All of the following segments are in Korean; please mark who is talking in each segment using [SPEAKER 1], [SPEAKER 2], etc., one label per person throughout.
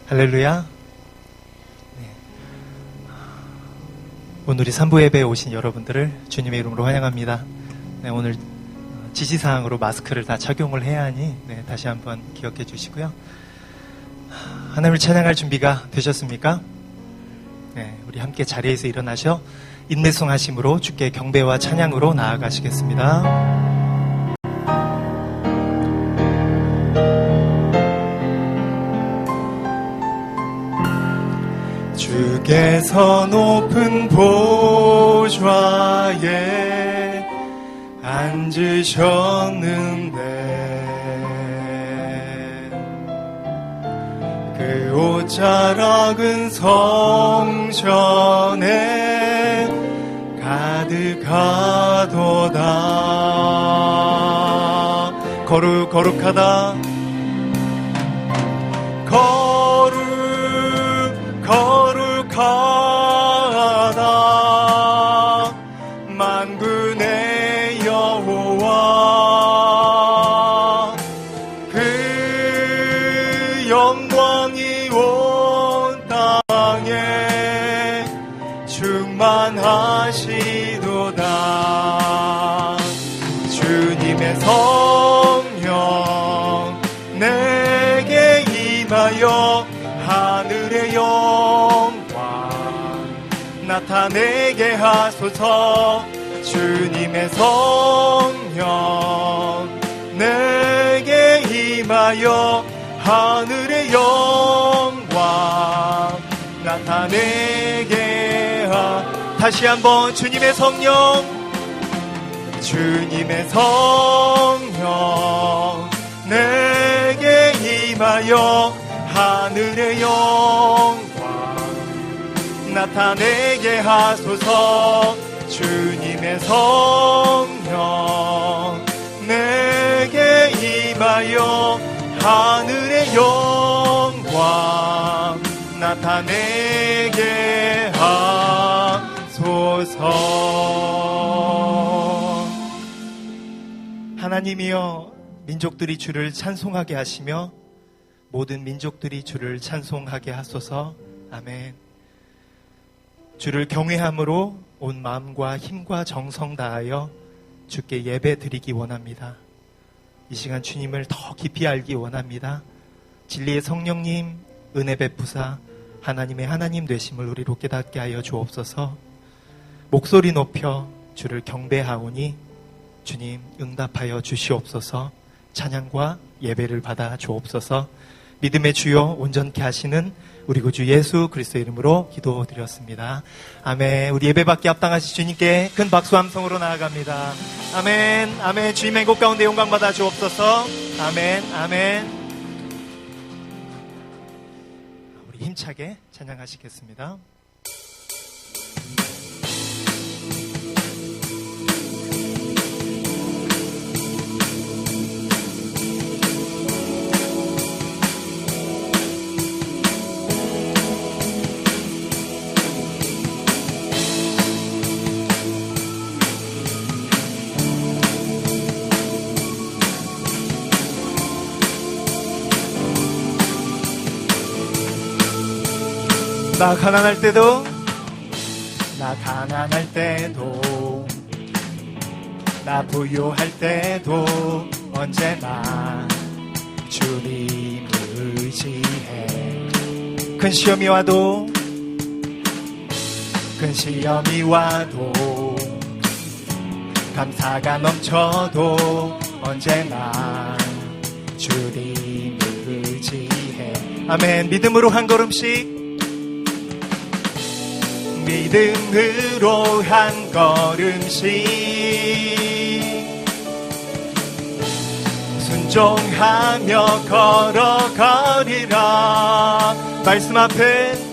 [SPEAKER 1] 할렐루야. 네. 오늘 우리 3부 예배에 오신 여러분들을 주님의 이름으로 환영합니다. 네, 오늘 지시사항으로 마스크를 다 착용을 해야 하니 다시 한번 기억해 주시고요. 하나님을 찬양할 준비가 되셨습니까? 네, 우리 함께 자리에서 일어나셔 인내송하심으로 주께 경배와 찬양으로 나아가시겠습니다. 주께서 높은 보좌에 앉으셨는데 그 옷자락은 성전에 가득하도다. 거룩하다. 거룩하다. 만군의 여호와 그 영광이 온 땅에 충만하시도다. 주님의 성령 내게 임하여 하늘의 영광 나타내게 하소서. 주님의 성령 내게 임하여 하늘의 영광 나타내게 다시 한번 주님의 성령 내게 임하여 하늘의 영광 나타내게 하소서. 주님의 성령 내게 임하여 하늘의 영광 나타내게 하소서. 하나님이여 민족들이 주를 찬송하게 하시며 모든 민족들이 주를 찬송하게 하소서. 아멘. 주를 경외함으로 온 마음과 힘과 정성 다하여 주께 예배 드리기 원합니다. 이 시간 주님을 더 깊이 알기 원합니다. 진리의 성령님 은혜 베푸사 하나님의 하나님 되심을 우리로 깨닫게 하여 주옵소서. 목소리 높여 주를 경배하오니 주님 응답하여 주시옵소서. 찬양과 예배를 받아 주옵소서. 믿음의 주요 온전케 하시는 우리 구주 예수 그리스도의 이름으로 기도드렸습니다. 아멘. 우리 예배받기 합당하신 주님께 큰 박수 함성으로 나아갑니다. 아멘. 아멘. 주님의 행복 가운데 영광 받아 주옵소서. 아멘. 아멘. 우리 힘차게 찬양하시겠습니다. 나 가난할 때도 나 부유할 때도 언제나 주님 의지해. 큰 시험이 와도 감사가 넘쳐도 언제나 주님 의지해. 아멘. 믿음으로 한 걸음씩 순종하며 걸어가리라. 말씀 앞에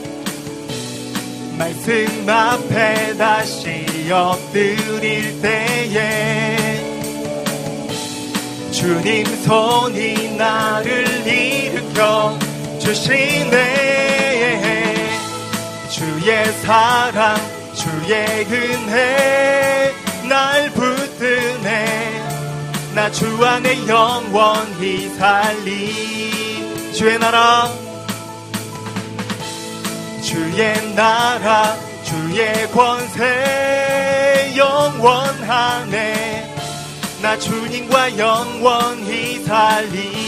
[SPEAKER 1] 다시 엎드릴 때에 주님 손이 나를 일으켜 주시네. 주의 사랑 주의 은혜 날 붙드네. 나 주 안에 영원히 살리. 주의 나라 주의 나라 주의 권세 영원하네. 나 주님과 영원히 살리.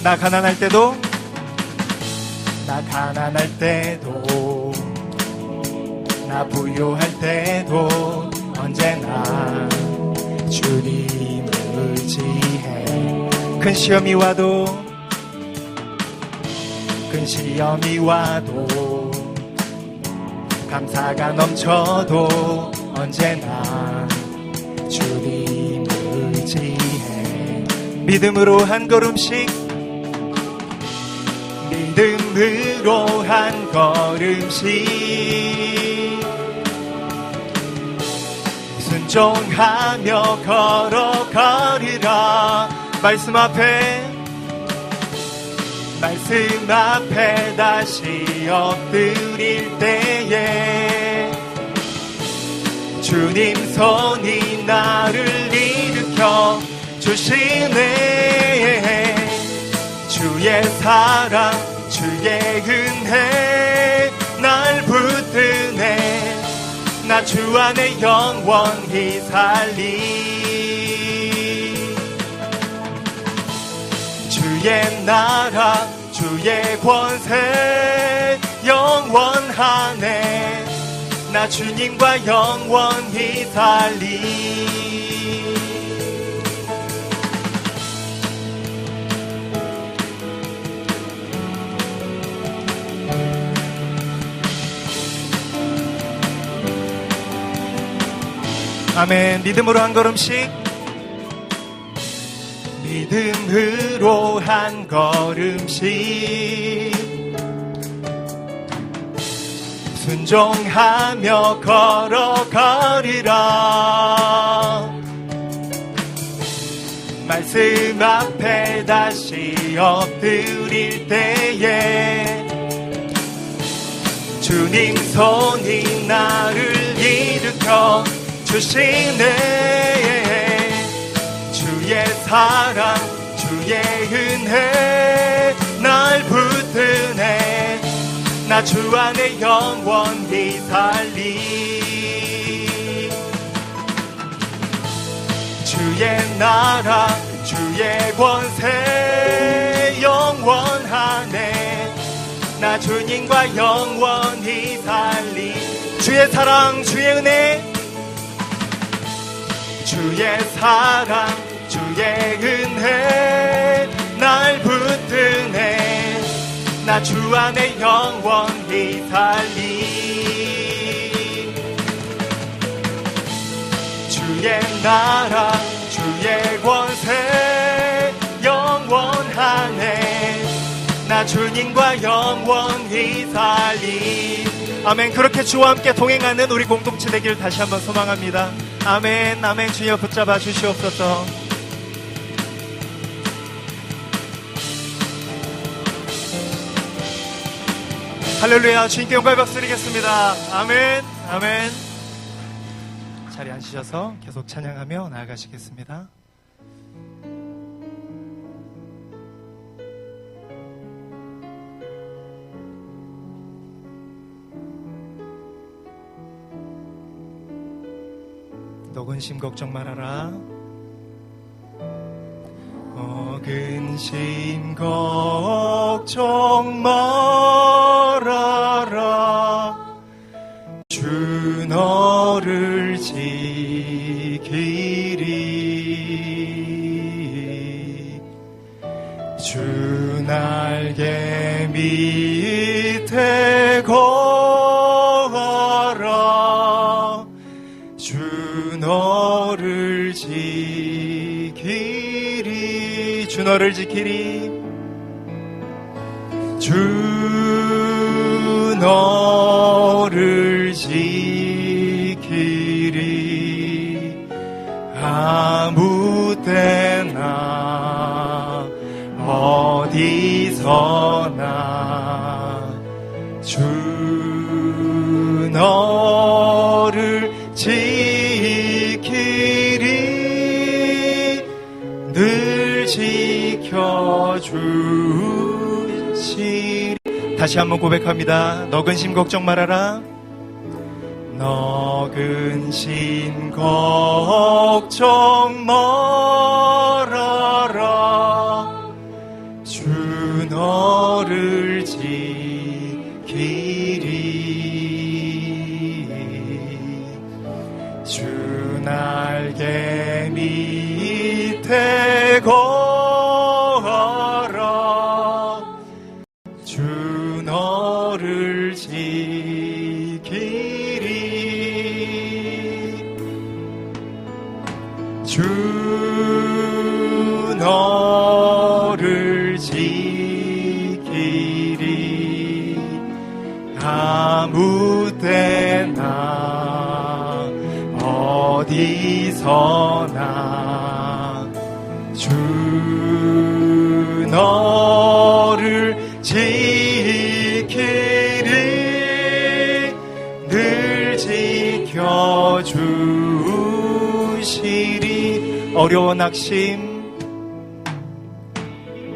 [SPEAKER 1] 나 가난할 때도 나 부유할 때도 언제나 주님을 의지해. 큰 시험이 와도 감사가 넘쳐도 언제나 주님을 의지해. 믿음으로 한 걸음씩 순종하며 걸어가리라. 말씀 앞에 다시 엎드릴 때에 주님 손이 나를 일으켜 주시네. 주의 사랑 주의 은혜 날 붙드네. 나 주 안에 영원히 살리. 주의 나라 주의 권세 영원하네. 나 주님과 영원히 살리. 아멘. 믿음으로 한 걸음씩 순종하며 걸어가리라. 말씀 앞에 다시 엎드릴 때에 주님 손이 나를 일으켜 주시네. 주의 사랑 주의 은혜 날 붙드네. 나 주 안에 영원히 살리. 주의 나라 주의 권세 영원하네. 나 주님과 영원히 살리. 주의 사랑 주의 은혜 주의 사랑 주의 은혜 날 붙드네. 나 주 안에 영원히 살리. 주의 나라 주의 권세 영원하네. 나 주님과 영원히 살리. 아멘. 그렇게 주와 함께 동행하는 우리 공동체 되기를 다시 한번 소망합니다. 아멘. 아멘. 주여 붙잡아 주시옵소서. 할렐루야. 주님께 영광 박수 드리겠습니다. 아멘. 아멘. 자리에 앉으셔서 계속 찬양하며 나아가시겠습니다. 너 근심 걱정 말아라. 근심 걱정 말아라. 주 너를 지키리. 주 날개 밑에 거하라. 주 너를 지키리. 주 너를 지키리. 주 너를 지키리. 아무 때나 어디서나 주 너를 지키리. 다시 한번 고백합니다. 너 근심 걱정 말아라. 너 근심 걱정 말아라. 주 너를 지키리. 주 날개 밑에 거하라. 주 너를 지키리. 주 너를 지키리. 아무 때나 어디서나 주 너를 지키리. 늘 지켜주시리.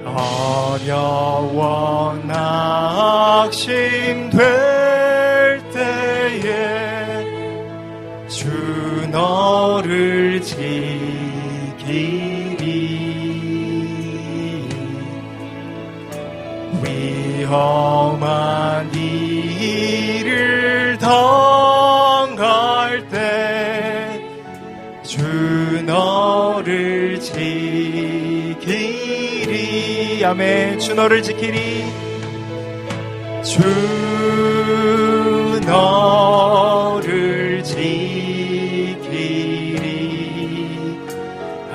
[SPEAKER 1] 어려워 낙심 될 때에 주 너를 지키리. 위험한 일을 당할 때 주 너를 지키리. 아멘. 주 너를 지키리. 주 너를 지키리.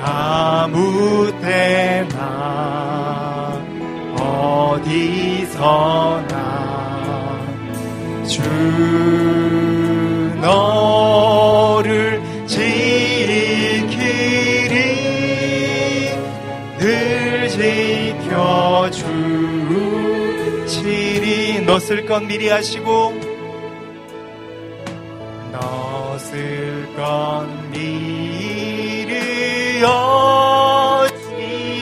[SPEAKER 1] 아무 때나 어디서나 주 너를 지키리. 늘 지켜주시리. 너 쓸 건 미리 하시고 너 쓸 건 미리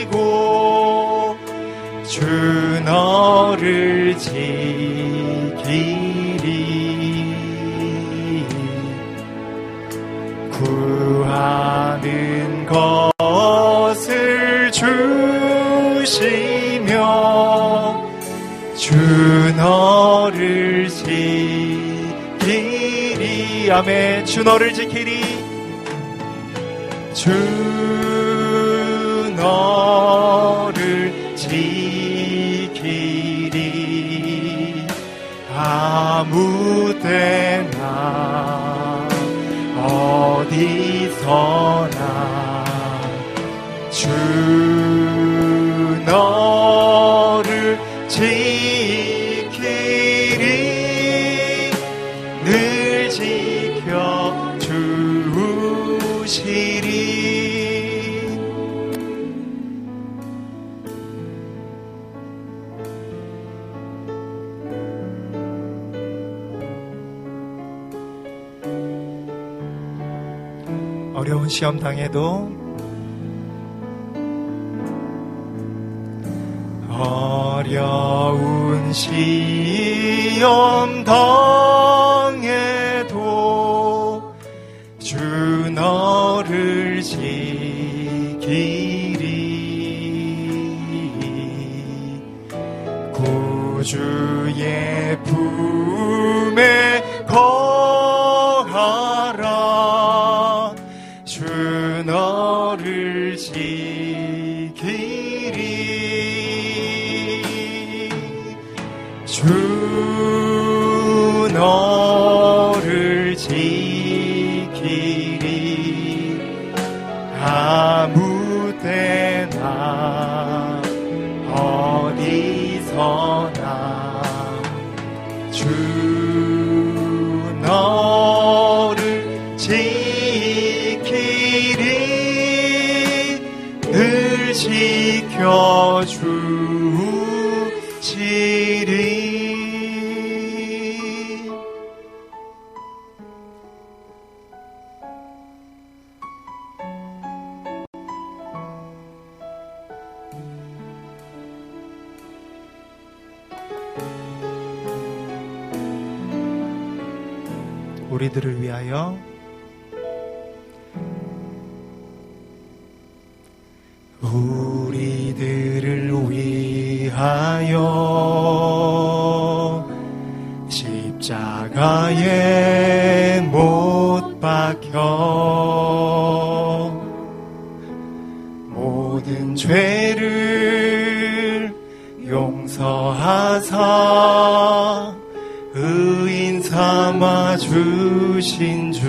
[SPEAKER 1] 하시고 주 너를 지키리. 구하는 것을 주시며 주 너를 지키리. 아멘. 주 너를 지키리. 주 너를 지키리. 아무 때나 어디서나 주 너를 지키리. 늘 지켜주시리. 어려운 시험 당해도 어려운 시험 당해도 주 너를 지키리. 구주의 품에 거하라. 주 너를 지키리. 주 너를 지키리. 아무 때나 어디서나 주 너를 지키리. 늘 지켜주시리. 우리들을 위하여 우리들을 위하여 십자가에 못 박혀 모든 죄를 용서하사 의인 삼아 주신 주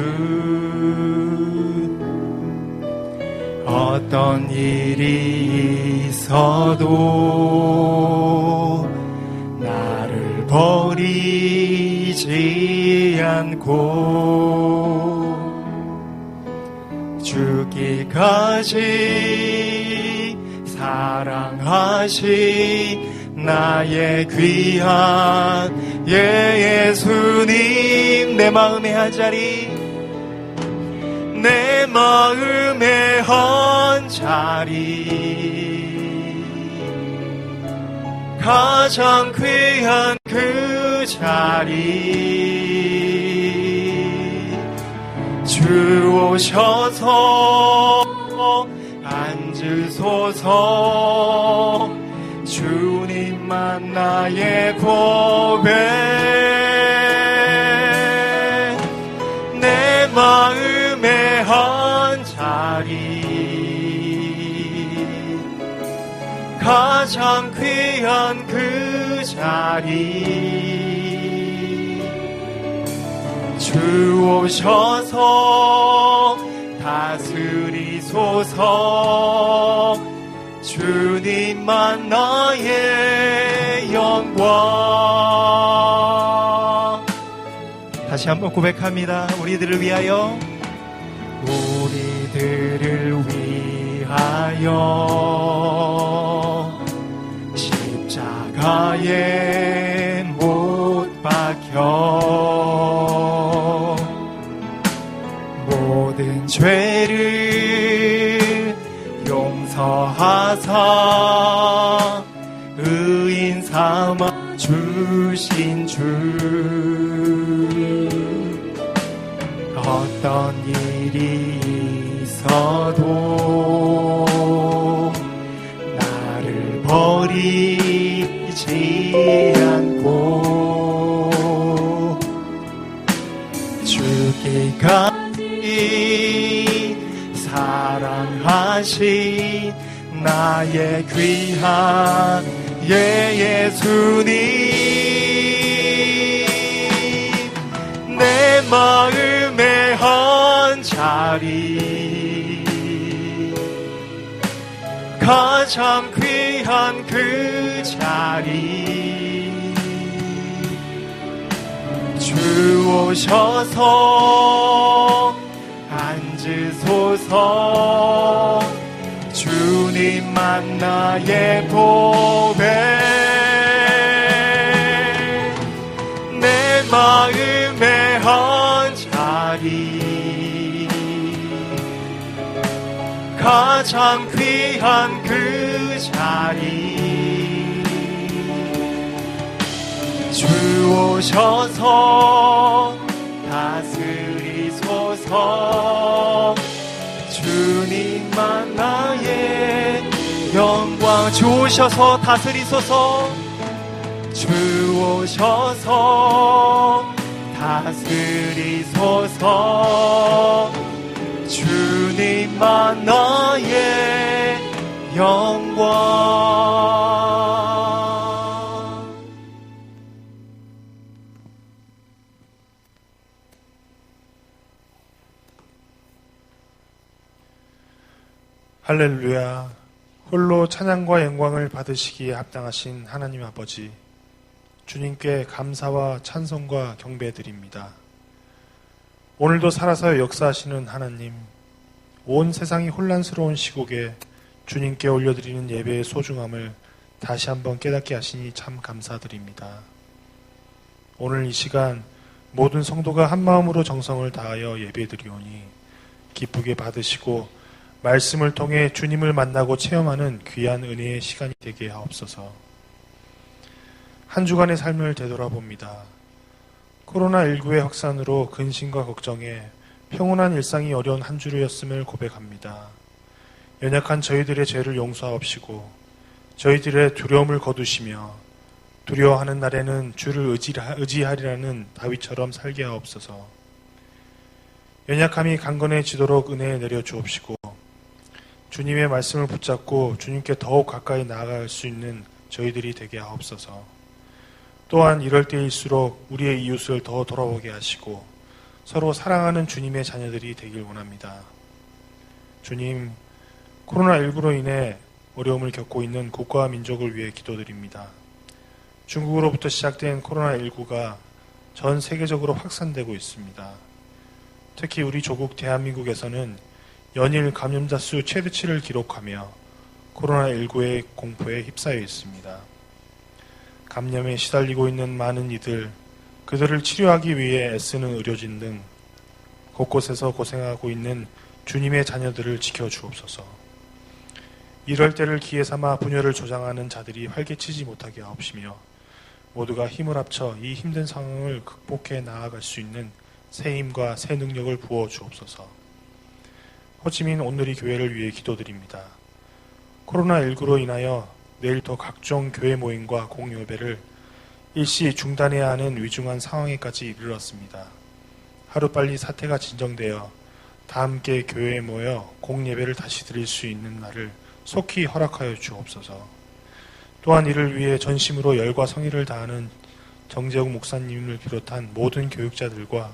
[SPEAKER 1] 어떤 일이 있어도 나를 버리지 않고 죽기까지 사랑하신 나의 귀한 예수님 내 마음의 한 자리 내 마음의 한 자리 가장 귀한 그 자리 주 오셔서 앉으소서 주님만 나의 고백 내 마음의 한 자리 가장 귀한 그 자리 주 오셔서 다스리소서 주님만 나의 영광 다시 한번 고백합니다. 우리들을 위하여 우리들을 위하여 십자가에 못 박혀 모든 죄를 용서하사 의인 삼아 주신 주 어떤 일이 있어도 나를 버리지 않고 죽기까지 사랑하신 나의 귀한 예수님 내 마음의 한 자리 가장 귀한 그 자리 주 오셔서 앉으소서 주님만 나의 고백 내 마음의 한 자리 가장 귀한 그 자리 주 오셔서 다스리소서 주님만 나의 영광 주 오셔서 다스리소서 주 오셔서 다스리소서 주님만 나의 영광
[SPEAKER 2] 할렐루야. 홀로 찬양과 영광을 받으시기에 합당하신 하나님 아버지, 주님께 감사와 찬송과 경배드립니다. 오늘도 살아서 역사하시는 하나님, 온 세상이 혼란스러운 시국에 주님께 올려드리는 예배의 소중함을 다시 한번 깨닫게 하시니 참 감사드립니다. 오늘 이 시간 모든 성도가 한마음으로 정성을 다하여 예배드리오니 기쁘게 받으시고 말씀을 통해 주님을 만나고 체험하는 귀한 은혜의 시간이 되게 하옵소서. 한 주간의 삶을 되돌아봅니다. 코로나19의 확산으로 근심과 걱정에 평온한 일상이 어려운 한 주였음을 고백합니다. 연약한 저희들의 죄를 용서하옵시고 저희들의 두려움을 거두시며 두려워하는 날에는 주를 의지하리라는 다윗처럼 살게 하옵소서. 연약함이 강건해지도록 은혜 내려 주옵시고 주님의 말씀을 붙잡고 주님께 더욱 가까이 나아갈 수 있는 저희들이 되게 하옵소서. 또한 이럴 때일수록 우리의 이웃을 더 돌아보게 하시고 서로 사랑하는 주님의 자녀들이 되길 원합니다. 주님, 코로나19로 인해 어려움을 겪고 있는 국가와 민족을 위해 기도드립니다. 중국으로부터 시작된 코로나19가 전 세계적으로 확산되고 있습니다. 특히 우리 조국 대한민국에서는 연일 감염자 수 최대치를 기록하며 코로나19의 공포에 휩싸여 있습니다. 감염에 시달리고 있는 많은 이들, 그들을 치료하기 위해 애쓰는 의료진 등 곳곳에서 고생하고 있는 주님의 자녀들을 지켜주옵소서. 이럴 때를 기회 삼아 분열을 조장하는 자들이 활개치지 못하게 하옵시며 모두가 힘을 합쳐 이 힘든 상황을 극복해 나아갈 수 있는 새 힘과 새 능력을 부어 주옵소서. 호치민 온누리 교회를 위해 기도드립니다. 코로나19로 인하여 내일부터 각종 교회 모임과 공예배를 일시 중단해야 하는 위중한 상황에까지 이르렀습니다. 하루빨리 사태가 진정되어 다 함께 교회에 모여 공예배를 다시 드릴 수 있는 날을 속히 허락하여 주옵소서. 또한 이를 위해 전심으로 열과 성의를 다하는 정재욱 목사님을 비롯한 모든 교육자들과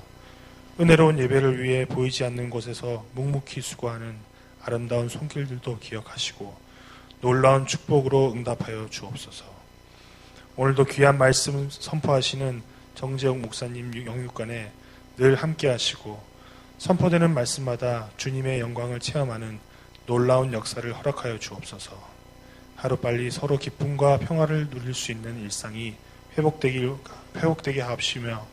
[SPEAKER 2] 은혜로운 예배를 위해 보이지 않는 곳에서 묵묵히 수고하는 아름다운 손길들도 기억하시고 놀라운 축복으로 응답하여 주옵소서. 오늘도 귀한 말씀 선포하시는 정재욱 목사님 영육간에 늘 함께 하시고 선포되는 말씀마다 주님의 영광을 체험하는 놀라운 역사를 허락하여 주옵소서. 하루빨리 서로 기쁨과 평화를 누릴 수 있는 일상이 회복되게 하옵시며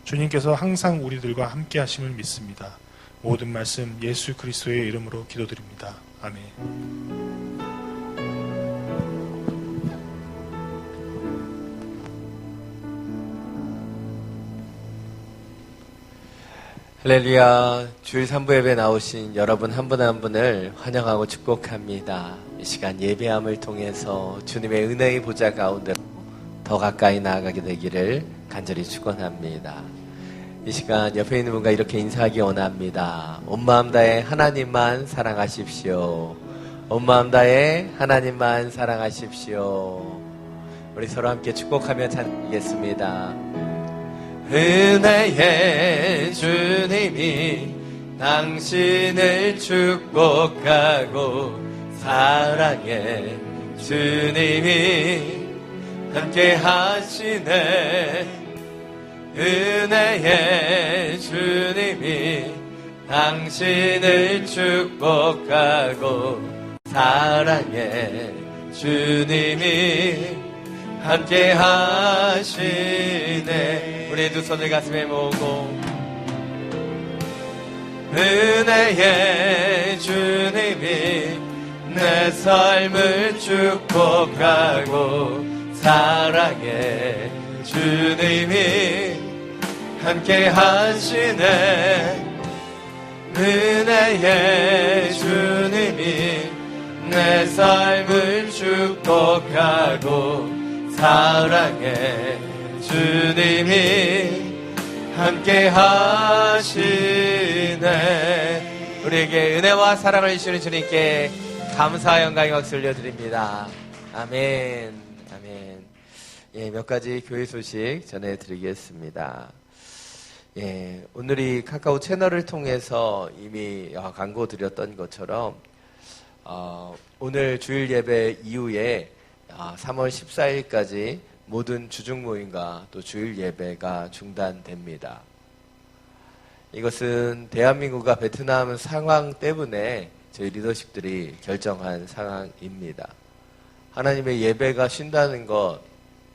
[SPEAKER 2] 주님께서 항상 우리들과 함께 하심을 믿습니다. 모든 말씀 예수 그리스도의 이름으로 기도드립니다. 아멘.
[SPEAKER 3] 할렐루야. 주일 3부 예배 나오신 여러분 한 분 한 분을 환영하고 축복합니다. 이 시간 예배함을 통해서 주님의 은혜의 보좌 가운데 더 가까이 나아가게 되기를 간절히 축원합니다. 이 시간 옆에 있는 분과 이렇게 인사하기 원합니다. 온 마음 다해 하나님만 사랑하십시오. 온 마음 다해 하나님만 사랑하십시오. 우리 서로 함께 축복하며 찬양하겠습니다. 은혜의 주님이 당신을 축복하고 사랑의 주님이 함께 하시네. 은혜의 주님이 당신을 축복하고 사랑의 주님이 함께 하시네. 우리 두 손을 가슴에 모으고 은혜의 주님이 내 삶을 축복하고 사랑의 주님이 함께 하시네. 은혜의 주님이 내 삶을 축복하고 사랑의 주님이 함께 하시네. 우리에게 은혜와 사랑을 주시는 주님께 감사와 영광의 박수 올려드립니다. 아멘. 아멘. 예, 몇 가지 교회 소식 전해드리겠습니다. 예, 오늘이 카카오 채널을 통해서 이미 광고 드렸던 것처럼 오늘 주일 예배 이후에 3월 14일까지 모든 주중 모임과 또 주일 예배가 중단됩니다. 이것은 대한민국과 베트남 상황 때문에 저희 리더십들이 결정한 상황입니다. 하나님의 예배가 쉰다는 것,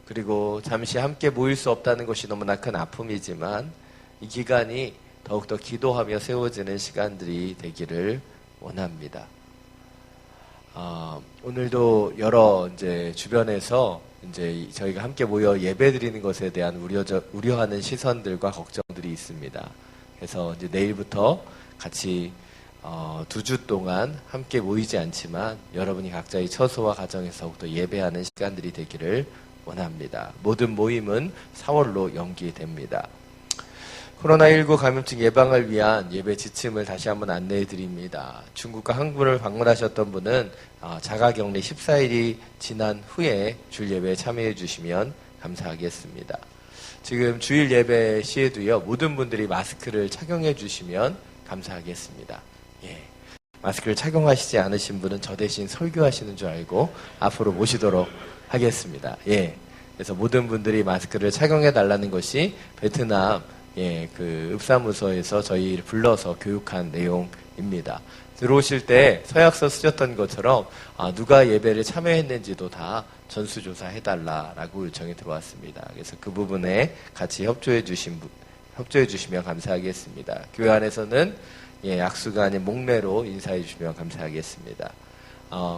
[SPEAKER 3] 그리고 잠시 함께 모일 수 없다는 것이 너무나 큰 아픔이지만 이 기간이 더욱더 기도하며 세워지는 시간들이 되기를 원합니다. 오늘도 여러 주변에서 이제 저희가 함께 모여 예배 드리는 것에 대한 우려하는 시선들과 걱정들이 있습니다. 그래서 이제 내일부터 같이 2주 동안 함께 모이지 않지만 여러분이 각자의 처소와 가정에서부터 예배하는 시간들이 되기를 원합니다. 모든 모임은 4월로 연기됩니다. 코로나19 감염증 예방을 위한 예배 지침을 다시 한번 안내해 드립니다. 중국과 한국을 방문하셨던 분은 자가격리 14일이 지난 후에 주일 예배에 참여해 주시면 감사하겠습니다. 지금 주일 예배 시에도요, 모든 분들이 마스크를 착용해 주시면 감사하겠습니다. 예. 마스크를 착용하시지 않으신 분은 저 대신 설교하시는 줄 알고 앞으로 모시도록 하겠습니다. 예. 그래서 모든 분들이 마스크를 착용해 달라는 것이 베트남 그 읍사무소에서 저희를 불러서 교육한 내용입니다. 들어오실 때 서약서 쓰셨던 것처럼 누가 예배를 참여했는지도 다 전수조사 해달라라고 요청이 들어왔습니다. 그래서 그 부분에 같이 협조해 주시면 감사하겠습니다. 교회 안에서는 악수가 아닌 목례로 인사해 주시면 감사하겠습니다.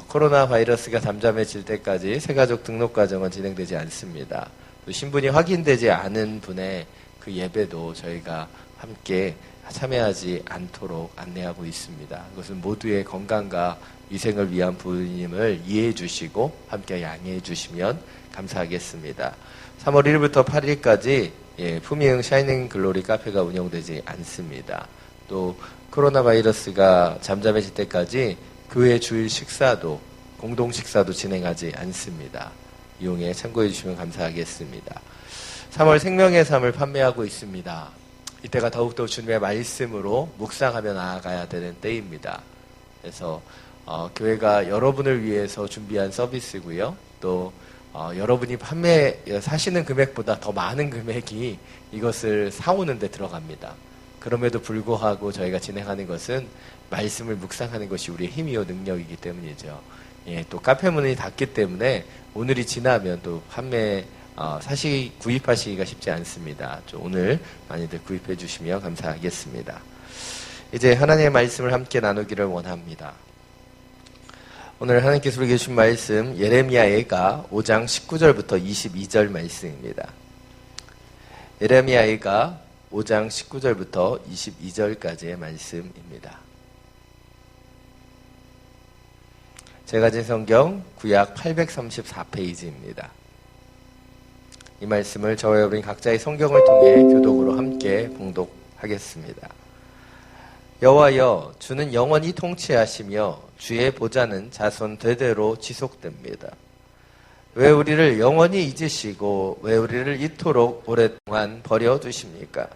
[SPEAKER 3] 코로나 바이러스가 잠잠해질 때까지 새가족 등록 과정은 진행되지 않습니다. 또 신분이 확인되지 않은 분의 그 예배도 저희가 함께 참여하지 않도록 안내하고 있습니다. 그것은 모두의 건강과 위생을 위한 부임을 이해해 주시고 함께 양해해 주시면 감사하겠습니다. 3월 1일부터 8일까지 푸미흥 샤이닝 글로리 카페가 운영되지 않습니다. 또 코로나 바이러스가 잠잠해질 때까지 교회 주일 식사도 공동 식사도 진행하지 않습니다. 이용해 참고해 주시면 감사하겠습니다. 3월 생명의 삶을 판매하고 있습니다. 이때가 더욱더 주님의 말씀으로 묵상하며 나아가야 되는 때입니다. 그래서 교회가 여러분을 위해서 준비한 서비스고요. 또 여러분이 사시는 금액보다 더 많은 금액이 이것을 사오는 데 들어갑니다. 그럼에도 불구하고 저희가 진행하는 것은 말씀을 묵상하는 것이 우리의 힘이요 능력이기 때문이죠. 또 카페 문이 닫기 때문에 오늘이 지나면 또 구입하시기가 쉽지 않습니다. 오늘 많이들 구입해 주시면 감사하겠습니다. 이제 하나님의 말씀을 함께 나누기를 원합니다. 오늘 하나님께서 우리에게 주신 말씀 예레미야가 5장 19절부터 22절 말씀입니다. 예레미야가 5장 19절부터 22절까지의 말씀입니다. 제가 가진 성경 구약 834페이지입니다. 이 말씀을 저와 여러분이 각자의 성경을 통해 교독으로 함께 봉독하겠습니다. 여호와여, 주는 영원히 통치하시며 주의 보좌는 자손 대대로 지속됩니다. 왜 우리를 영원히 잊으시고 왜 우리를 이토록 오랫동안 버려두십니까?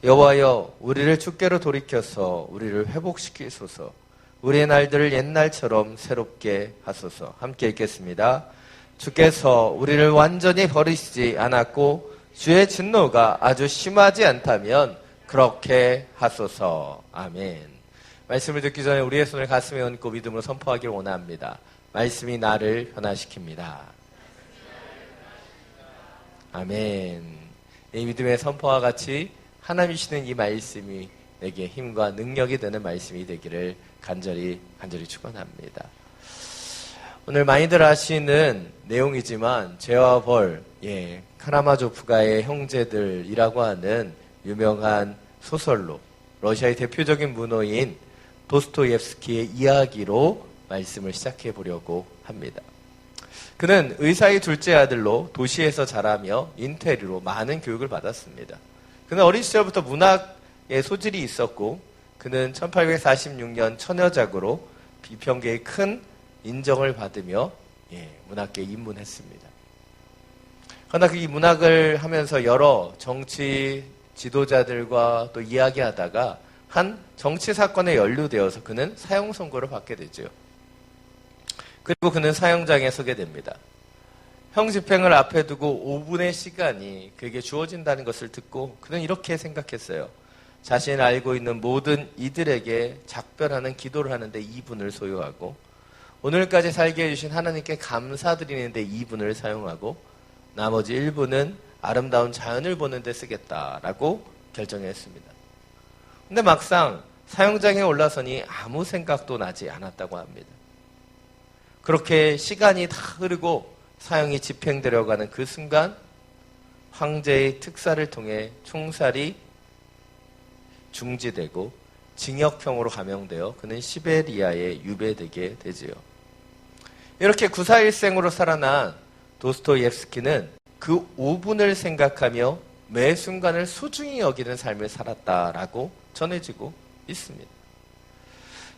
[SPEAKER 3] 여호와여, 우리를 주께로 돌이켜서 우리를 회복시키소서. 우리의 날들을 옛날처럼 새롭게 하소서. 함께 읽겠습니다. 주께서 우리를 완전히 버리시지 않았고 주의 진노가 아주 심하지 않다면 그렇게 하소서. 아멘. 말씀을 듣기 전에 우리의 손을 가슴에 얹고 믿음으로 선포하기를 원합니다. 말씀이 나를 변화시킵니다. 아멘. 이 믿음의 선포와 같이 하나님 주시는 이 말씀이 내게 힘과 능력이 되는 말씀이 되기를 간절히 축원합니다. 오늘 많이들 아시는 내용이지만 죄와 벌, 카라마조프가의 형제들이라고 하는 유명한 소설로 러시아의 대표적인 문호인 도스토옙스키의 이야기로 말씀을 시작해 보려고 합니다. 그는 의사의 둘째 아들로 도시에서 자라며 인테리어로 많은 교육을 받았습니다. 그는 어린 시절부터 문학의 소질이 있었고 그는 1846년 처녀작으로 비평계의 큰 인정을 받으며 문학계에 입문했습니다. 그러나 이 문학을 하면서 여러 정치 지도자들과 또 이야기하다가 한 정치 사건에 연루되어서 그는 사형 선고를 받게 되죠. 그리고 그는 사형장에 서게 됩니다. 형 집행을 앞에 두고 5분의 시간이 그에게 주어진다는 것을 듣고 그는 이렇게 생각했어요. 자신이 알고 있는 모든 이들에게 작별하는 기도를 하는데 2분을 소요하고 오늘까지 살게 해주신 하나님께 감사드리는데 2분을 사용하고 나머지 1분은 아름다운 자연을 보는 데 쓰겠다라고 결정했습니다. 근데 막상 사형장에 올라서니 아무 생각도 나지 않았다고 합니다. 그렇게 시간이 다 흐르고 사형이 집행되려고 하는 그 순간 황제의 특사를 통해 총살이 중지되고 징역형으로 감형되어 그는 시베리아에 유배되게 되지요. 이렇게 구사일생으로 살아난 도스토옙스키는 그 5분을 생각하며 매 순간을 소중히 여기는 삶을 살았다라고 전해지고 있습니다.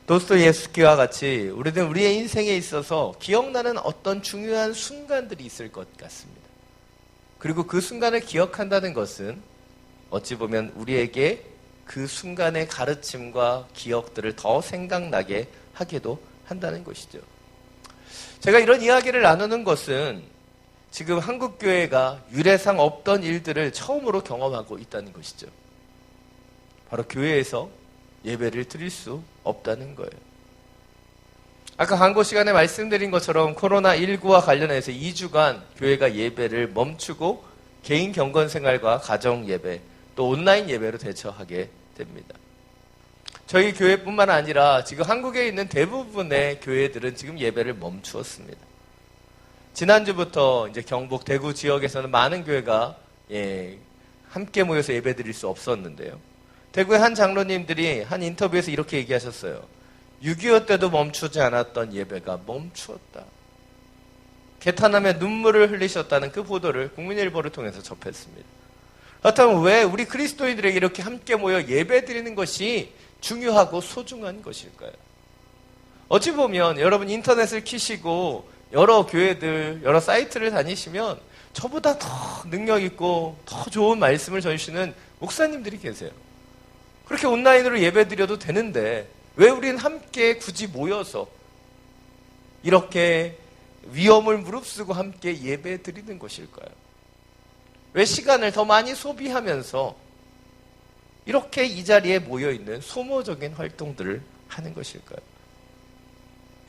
[SPEAKER 3] 도스토옙스키와 같이 우리는 우리의 인생에 있어서 기억나는 어떤 중요한 순간들이 있을 것 같습니다. 그리고 그 순간을 기억한다는 것은 어찌 보면 우리에게 그 순간의 가르침과 기억들을 더 생각나게 하기도 한다는 것이죠. 제가 이런 이야기를 나누는 것은 지금 한국교회가 유례상 없던 일들을 처음으로 경험하고 있다는 것이죠. 바로 교회에서 예배를 드릴 수 없다는 거예요. 아까 광고 시간에 말씀드린 것처럼 코로나19와 관련해서 2주간 교회가 예배를 멈추고 개인 경건 생활과 가정 예배 또 온라인 예배로 대처하게 됩니다. 저희 교회뿐만 아니라 지금 한국에 있는 대부분의 교회들은 지금 예배를 멈추었습니다. 지난주부터 이제 경북 대구 지역에서는 많은 교회가 함께 모여서 예배 드릴 수 없었는데요. 대구의 한 장로님들이 한 인터뷰에서 이렇게 얘기하셨어요. 6.25 때도 멈추지 않았던 예배가 멈추었다. 개탄하며 눈물을 흘리셨다는 그 보도를 국민일보를 통해서 접했습니다. 그렇다면 왜 우리 그리스도인들에게 이렇게 함께 모여 예배 드리는 것이 중요하고 소중한 것일까요? 어찌 보면 여러분 인터넷을 키시고 여러 교회들, 여러 사이트를 다니시면 저보다 더 능력 있고 더 좋은 말씀을 전하시는 목사님들이 계세요. 그렇게 온라인으로 예배 드려도 되는데 왜 우리는 함께 굳이 모여서 이렇게 위험을 무릅쓰고 함께 예배 드리는 것일까요? 왜 시간을 더 많이 소비하면서 이렇게 이 자리에 모여있는 소모적인 활동들을 하는 것일까요?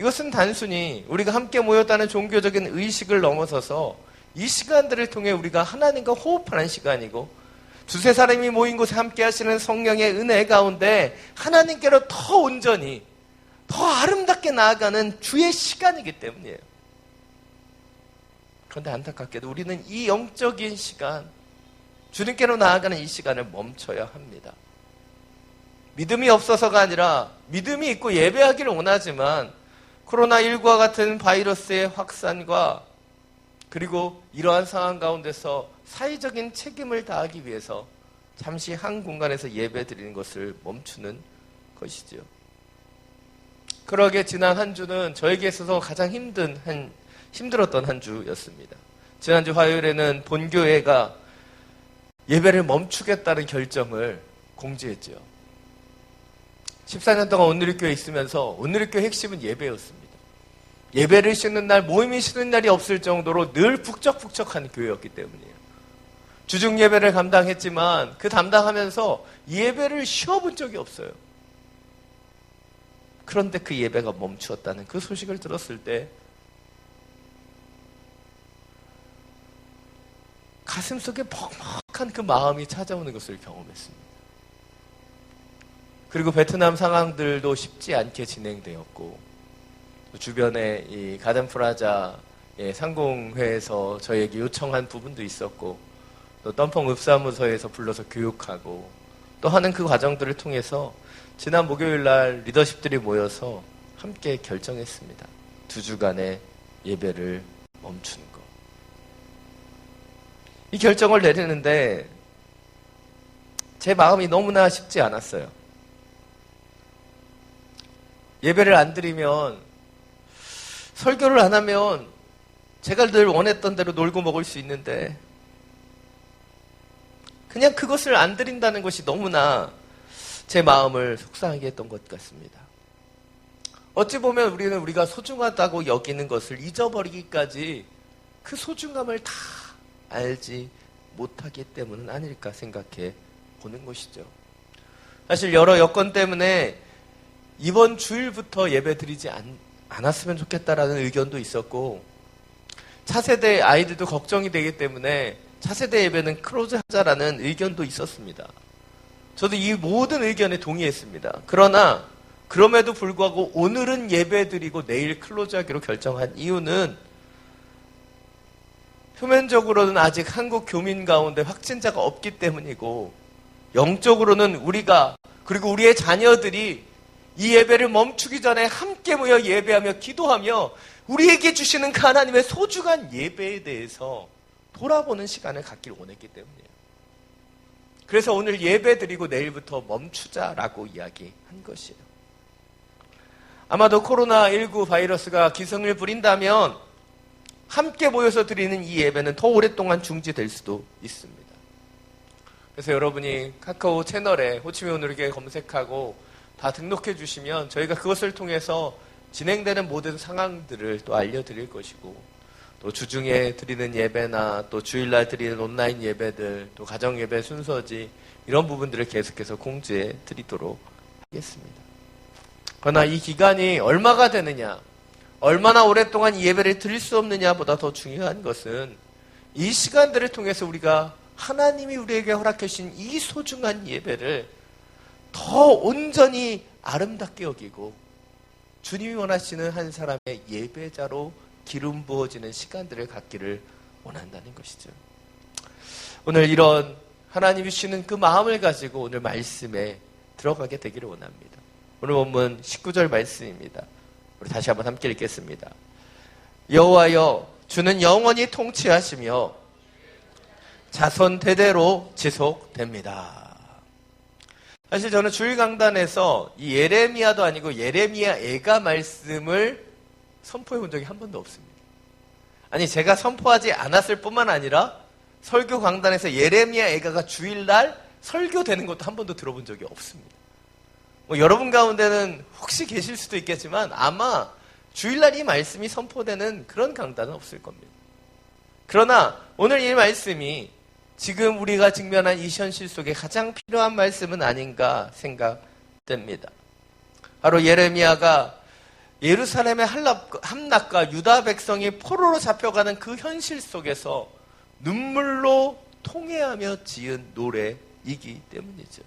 [SPEAKER 3] 이것은 단순히 우리가 함께 모였다는 종교적인 의식을 넘어서서 이 시간들을 통해 우리가 하나님과 호흡하는 시간이고 두세 사람이 모인 곳에 함께 하시는 성령의 은혜 가운데 하나님께로 더 온전히 더 아름답게 나아가는 주의 시간이기 때문이에요. 그런데 안타깝게도 우리는 이 영적인 시간, 주님께로 나아가는 이 시간을 멈춰야 합니다. 믿음이 없어서가 아니라 믿음이 있고 예배하기를 원하지만 코로나19와 같은 바이러스의 확산과 그리고 이러한 상황 가운데서 사회적인 책임을 다하기 위해서 잠시 한 공간에서 예배 드리는 것을 멈추는 것이지요. 그러게 지난 한 주는 저에게 있어서 가장 힘들었던 한 주였습니다. 지난주 화요일에는 본교회가 예배를 멈추겠다는 결정을 공지했죠. 14년 동안 온누리교회에 있으면서 온누리교회 핵심은 예배였습니다. 예배를 쉬는 날, 모임이 쉬는 날이 없을 정도로 늘 북적북적한 교회였기 때문이에요. 주중 예배를 감당했지만 그 담당하면서 예배를 쉬어본 적이 없어요. 그런데 그 예배가 멈추었다는 그 소식을 들었을 때 가슴속에 퍽퍽한 그 마음이 찾아오는 것을 경험했습니다. 그리고 베트남 상황들도 쉽지 않게 진행되었고 주변에 이 가든 프라자 상공회에서 저에게 요청한 부분도 있었고 또 덤펑 읍사무소에서 불러서 교육하고 또 하는 그 과정들을 통해서 지난 목요일 날 리더십들이 모여서 함께 결정했습니다. 2주간의 예배를 멈추는 것. 이 결정을 내리는데 제 마음이 너무나 쉽지 않았어요. 예배를 안 드리면 설교를 안 하면 제가 늘 원했던 대로 놀고 먹을 수 있는데 그냥 그것을 안 드린다는 것이 너무나 제 마음을 속상하게 했던 것 같습니다. 어찌 보면 우리는 우리가 소중하다고 여기는 것을 잊어버리기까지 그 소중함을 다 알지 못하기 때문은 아닐까 생각해 보는 것이죠. 사실 여러 여건 때문에 이번 주일부터 예배 드리지 않았으면 좋겠다라는 의견도 있었고 차세대 아이들도 걱정이 되기 때문에 차세대 예배는 클로즈 하자라는 의견도 있었습니다. 저도 이 모든 의견에 동의했습니다. 그러나 그럼에도 불구하고 오늘은 예배 드리고 내일 클로즈 하기로 결정한 이유는 표면적으로는 아직 한국 교민 가운데 확진자가 없기 때문이고, 영적으로는 우리가 그리고 우리의 자녀들이 이 예배를 멈추기 전에 함께 모여 예배하며 기도하며 우리에게 주시는 그 하나님의 소중한 예배에 대해서 돌아보는 시간을 갖길 원했기 때문이에요. 그래서 오늘 예배 드리고 내일부터 멈추자라고 이야기한 것이에요. 아마도 코로나19 바이러스가 기승을 부린다면 함께 모여서 드리는 이 예배는 더 오랫동안 중지될 수도 있습니다. 그래서 여러분이 카카오 채널에 호치민 오늘교회 검색하고 다 등록해 주시면 저희가 그것을 통해서 진행되는 모든 상황들을 또 알려드릴 것이고, 또 주중에 드리는 예배나 또 주일날 드리는 온라인 예배들, 또 가정 예배 순서지, 이런 부분들을 계속해서 공지해 드리도록 하겠습니다. 그러나 이 기간이 얼마가 되느냐, 얼마나 오랫동안 이 예배를 드릴 수 없느냐보다 더 중요한 것은 이 시간들을 통해서 우리가 하나님이 우리에게 허락해 주신 이 소중한 예배를 더 온전히 아름답게 여기고 주님이 원하시는 한 사람의 예배자로 기름 부어지는 시간들을 갖기를 원한다는 것이죠. 오늘 이런 하나님이 주시는 그 마음을 가지고 오늘 말씀에 들어가게 되기를 원합니다. 오늘 본문 19절 말씀입니다. 우리 다시 한번 함께 읽겠습니다. 여호와여, 주는 영원히 통치하시며 자손 대대로 지속됩니다. 사실 저는 주일 강단에서 이 예레미야도 아니고 예레미야 애가 말씀을 선포해 본 적이 한 번도 없습니다. 아니, 제가 선포하지 않았을 뿐만 아니라 설교 강단에서 예레미야 애가가 주일날 설교되는 것도 한 번도 들어본 적이 없습니다. 여러분 가운데는 혹시 계실 수도 있겠지만 아마 주일날 이 말씀이 선포되는 그런 강단은 없을 겁니다. 그러나 오늘 이 말씀이 지금 우리가 직면한 이 현실 속에 가장 필요한 말씀은 아닌가 생각됩니다. 바로 예레미야가 예루살렘의 함락과 유다 백성이 포로로 잡혀가는 그 현실 속에서 눈물로 통회하며 지은 노래이기 때문이죠.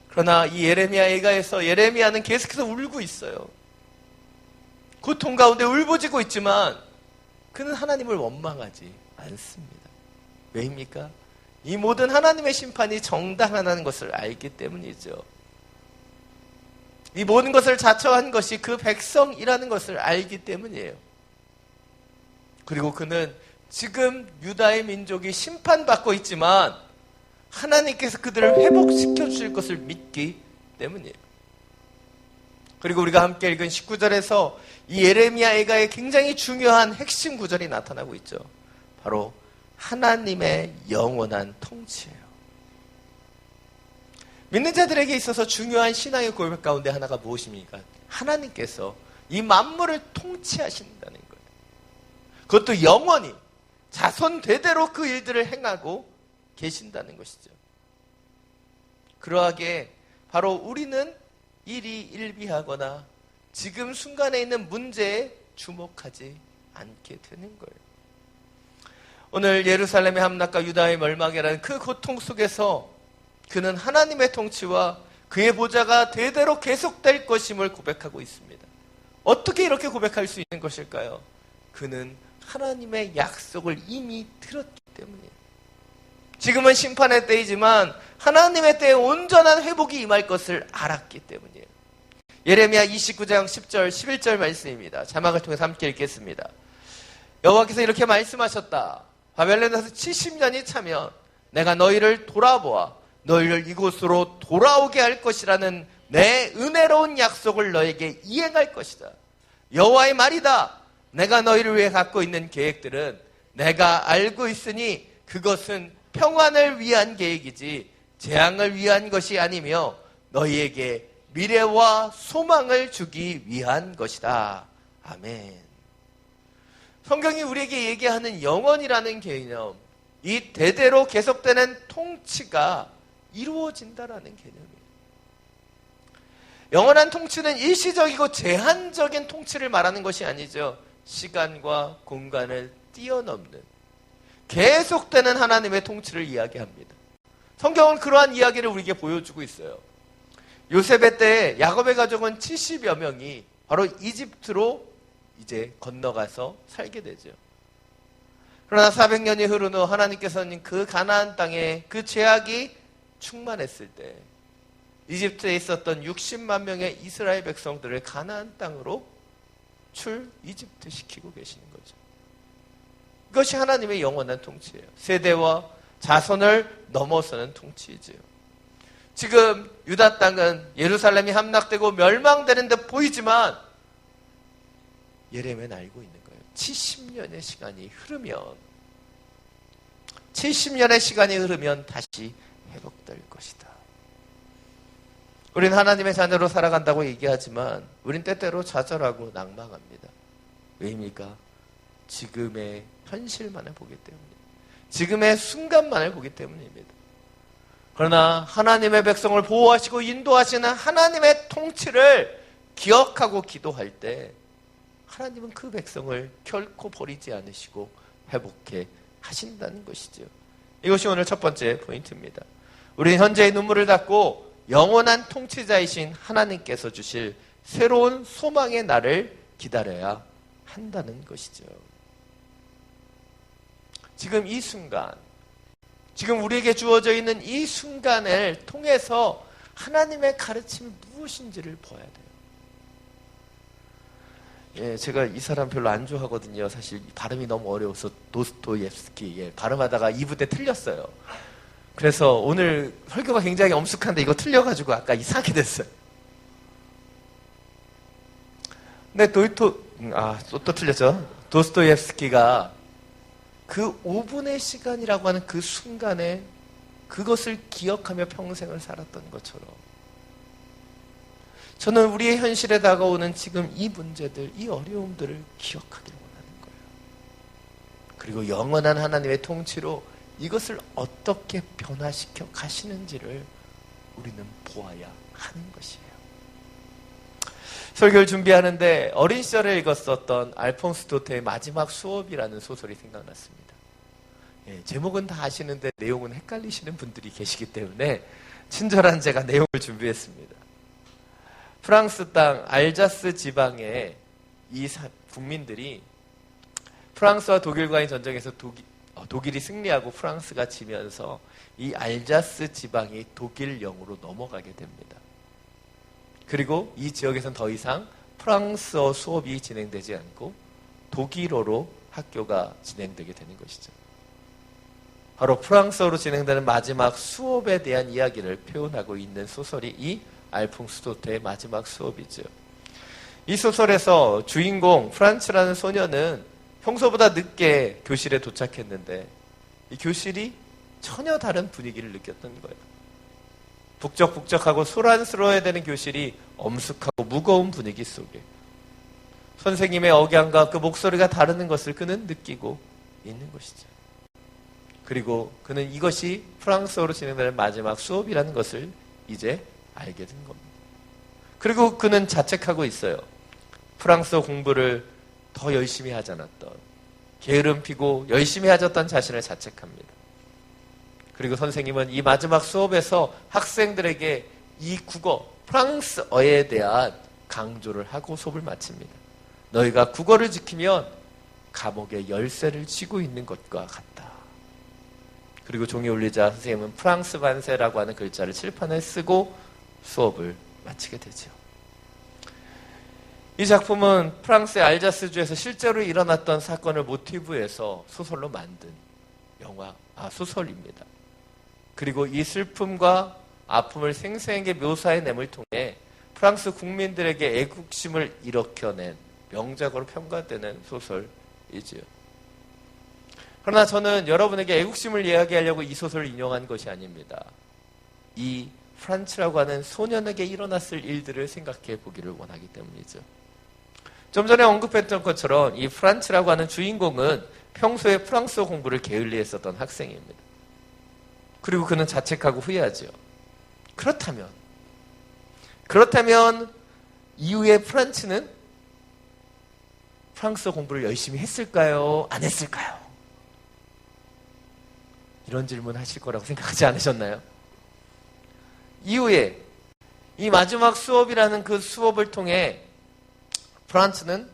[SPEAKER 3] 그러나 이 예레미야 애가에서 예레미야는 계속해서 울고 있어요. 고통 가운데 울부짖고 있지만 그는 하나님을 원망하지 않습니다. 왜입니까? 이 모든 하나님의 심판이 정당하다는 것을 알기 때문이죠. 이 모든 것을 자처한 것이 그 백성이라는 것을 알기 때문이에요. 그리고 그는 지금 유다의 민족이 심판받고 있지만 하나님께서 그들을 회복시켜 주실 것을 믿기 때문이에요. 그리고 우리가 함께 읽은 19절에서 이 예레미야 애가의 굉장히 중요한 핵심 구절이 나타나고 있죠. 바로 하나님의 영원한 통치예요. 믿는 자들에게 있어서 중요한 신앙의 고백 가운데 하나가 무엇입니까? 하나님께서 이 만물을 통치하신다는 거예요. 그것도 영원히 자손 대대로 그 일들을 행하고 계신다는 것이죠. 그러하게 바로 우리는 일이 일비하거나 지금 순간에 있는 문제에 주목하지 않게 되는 거예요. 오늘 예루살렘의 함락과 유다의 멸망이라는 그 고통 속에서 그는 하나님의 통치와 그의 보좌가 대대로 계속될 것임을 고백하고 있습니다. 어떻게 이렇게 고백할 수 있는 것일까요? 그는 하나님의 약속을 이미 들었기 때문이에요. 지금은 심판의 때이지만 하나님의 때에 온전한 회복이 임할 것을 알았기 때문이에요. 예레미야 29장 10절 11절 말씀입니다. 자막을 통해서 함께 읽겠습니다. 여호와께서 이렇게 말씀하셨다. 바벨론에서 70년이 차면 내가 너희를 돌아보아 너희를 이곳으로 돌아오게 할 것이라는 내 은혜로운 약속을 너에게 이행할 것이다. 여호와의 말이다. 내가 너희를 위해 갖고 있는 계획들은 내가 알고 있으니 그것은 평안을 위한 계획이지 재앙을 위한 것이 아니며 너희에게 미래와 소망을 주기 위한 것이다. 아멘. 성경이 우리에게 얘기하는 영원이라는 개념, 이 대대로 계속되는 통치가 이루어진다라는 개념이에요. 영원한 통치는 일시적이고 제한적인 통치를 말하는 것이 아니죠. 시간과 공간을 뛰어넘는 계속되는 하나님의 통치를 이야기합니다. 성경은 그러한 이야기를 우리에게 보여주고 있어요. 요셉의 때 야곱의 가족은 70여 명이 바로 이집트로 이제 건너가서 살게 되죠. 그러나 400년이 흐른 후 하나님께서는 그 가나안 땅에 그 죄악이 충만했을 때 이집트에 있었던 60만 명의 이스라엘 백성들을 가나안 땅으로 이집트 시키고 계시는 거죠. 이것이 하나님의 영원한 통치예요. 세대와 자손을 넘어서는 통치이지요. 지금 유다 땅은 예루살렘이 함락되고 멸망되는 듯 보이지만 예레미야는 알고 있는 거예요. 70년의 시간이 흐르면 다시 회복될 것이다. 우린 하나님의 자녀로 살아간다고 얘기하지만 우린 때때로 좌절하고 낭망합니다. 왜입니까? 지금의 현실만을 보기 때문입니다. 지금의 순간만을 보기 때문입니다. 그러나 하나님의 백성을 보호하시고 인도하시는 하나님의 통치를 기억하고 기도할 때 하나님은 그 백성을 결코 버리지 않으시고 회복해 하신다는 것이죠. 이것이 오늘 첫 번째 포인트입니다. 우리는 현재의 눈물을 닫고 영원한 통치자이신 하나님께서 주실 새로운 소망의 날을 기다려야 한다는 것이죠. 지금 이 순간, 지금 우리에게 주어져 있는 이 순간을 통해서 하나님의 가르침이 무엇인지를 봐야 돼요. 예, 제가 이 사람 별로 안 좋아하거든요. 사실 발음이 너무 어려워서 도스토옙스키. 예, 발음하다가 2부 때 틀렸어요. 그래서 오늘 설교가 굉장히 엄숙한데 이거 틀려가지고 아까 이상하게 됐어요. 근데 또 틀렸죠. 도스토옙스키가 그 5분의 시간이라고 하는 그 순간에 그것을 기억하며 평생을 살았던 것처럼 저는 우리의 현실에 다가오는 지금 이 문제들, 이 어려움들을 기억하길 원하는 거예요. 그리고 영원한 하나님의 통치로 이것을 어떻게 변화시켜 가시는지를 우리는 보아야 하는 것이에요. 설교를 준비하는데 어린 시절에 읽었었던 알폰스 도테의 마지막 수업이라는 소설이 생각났습니다. 예, 제목은 다 아시는데 내용은 헷갈리시는 분들이 계시기 때문에 친절한 제가 내용을 준비했습니다. 프랑스 땅 알자스 지방의 이 국민들이 프랑스와 독일과의 전쟁에서 독일이 승리하고 프랑스가 지면서 이 알자스 지방이 독일령으로 넘어가게 됩니다. 그리고 이 지역에서는 더 이상 프랑스어 수업이 진행되지 않고 독일어로 학교가 진행되게 되는 것이죠. 바로 프랑스어로 진행되는 마지막 수업에 대한 이야기를 표현하고 있는 소설이 이 알퐁스 도테의 마지막 수업이죠. 이 소설에서 주인공 프란츠라는 소녀는 평소보다 늦게 교실에 도착했는데 이 교실이 전혀 다른 분위기를 느꼈던 거예요. 북적북적하고 소란스러워야 되는 교실이 엄숙하고 무거운 분위기 속에 선생님의 억양과 그 목소리가 다르는 것을 그는 느끼고 있는 것이죠. 그리고 그는 이것이 프랑스어로 진행되는 마지막 수업이라는 것을 이제 알게 된 겁니다. 그리고 그는 자책하고 있어요. 프랑스어 공부를 더 열심히 하지 않았던, 게으름 피고 열심히 하셨던 자신을 자책합니다. 그리고 선생님은 이 마지막 수업에서 학생들에게 이 국어, 프랑스어에 대한 강조를 하고 수업을 마칩니다. 너희가 국어를 지키면 감옥의 열쇠를 쥐고 있는 것과 같다. 그리고 종이 울리자 선생님은 프랑스 반세라고 하는 글자를 칠판에 쓰고 수업을 마치게 되죠. 이 작품은 프랑스의 알자스주에서 실제로 일어났던 사건을 모티브에서 소설로 만든 소설입니다. 그리고 이 슬픔과 아픔을 생생하게 묘사해냄을 통해 프랑스 국민들에게 애국심을 일으켜낸 명작으로 평가되는 소설이지요. 그러나 저는 여러분에게 애국심을 이야기하려고 이 소설을 인용한 것이 아닙니다. 이 프란츠라고 하는 소년에게 일어났을 일들을 생각해 보기를 원하기 때문이죠. 좀 전에 언급했던 것처럼 이 프란츠라고 하는 주인공은 평소에 프랑스어 공부를 게을리했었던 학생입니다. 그리고 그는 자책하고 후회하죠. 그렇다면 이후에 프란츠는 프랑스어 공부를 열심히 했을까요? 안 했을까요? 이런 질문 하실 거라고 생각하지 않으셨나요? 이후에 이 마지막 수업이라는 그 수업을 통해 프란츠는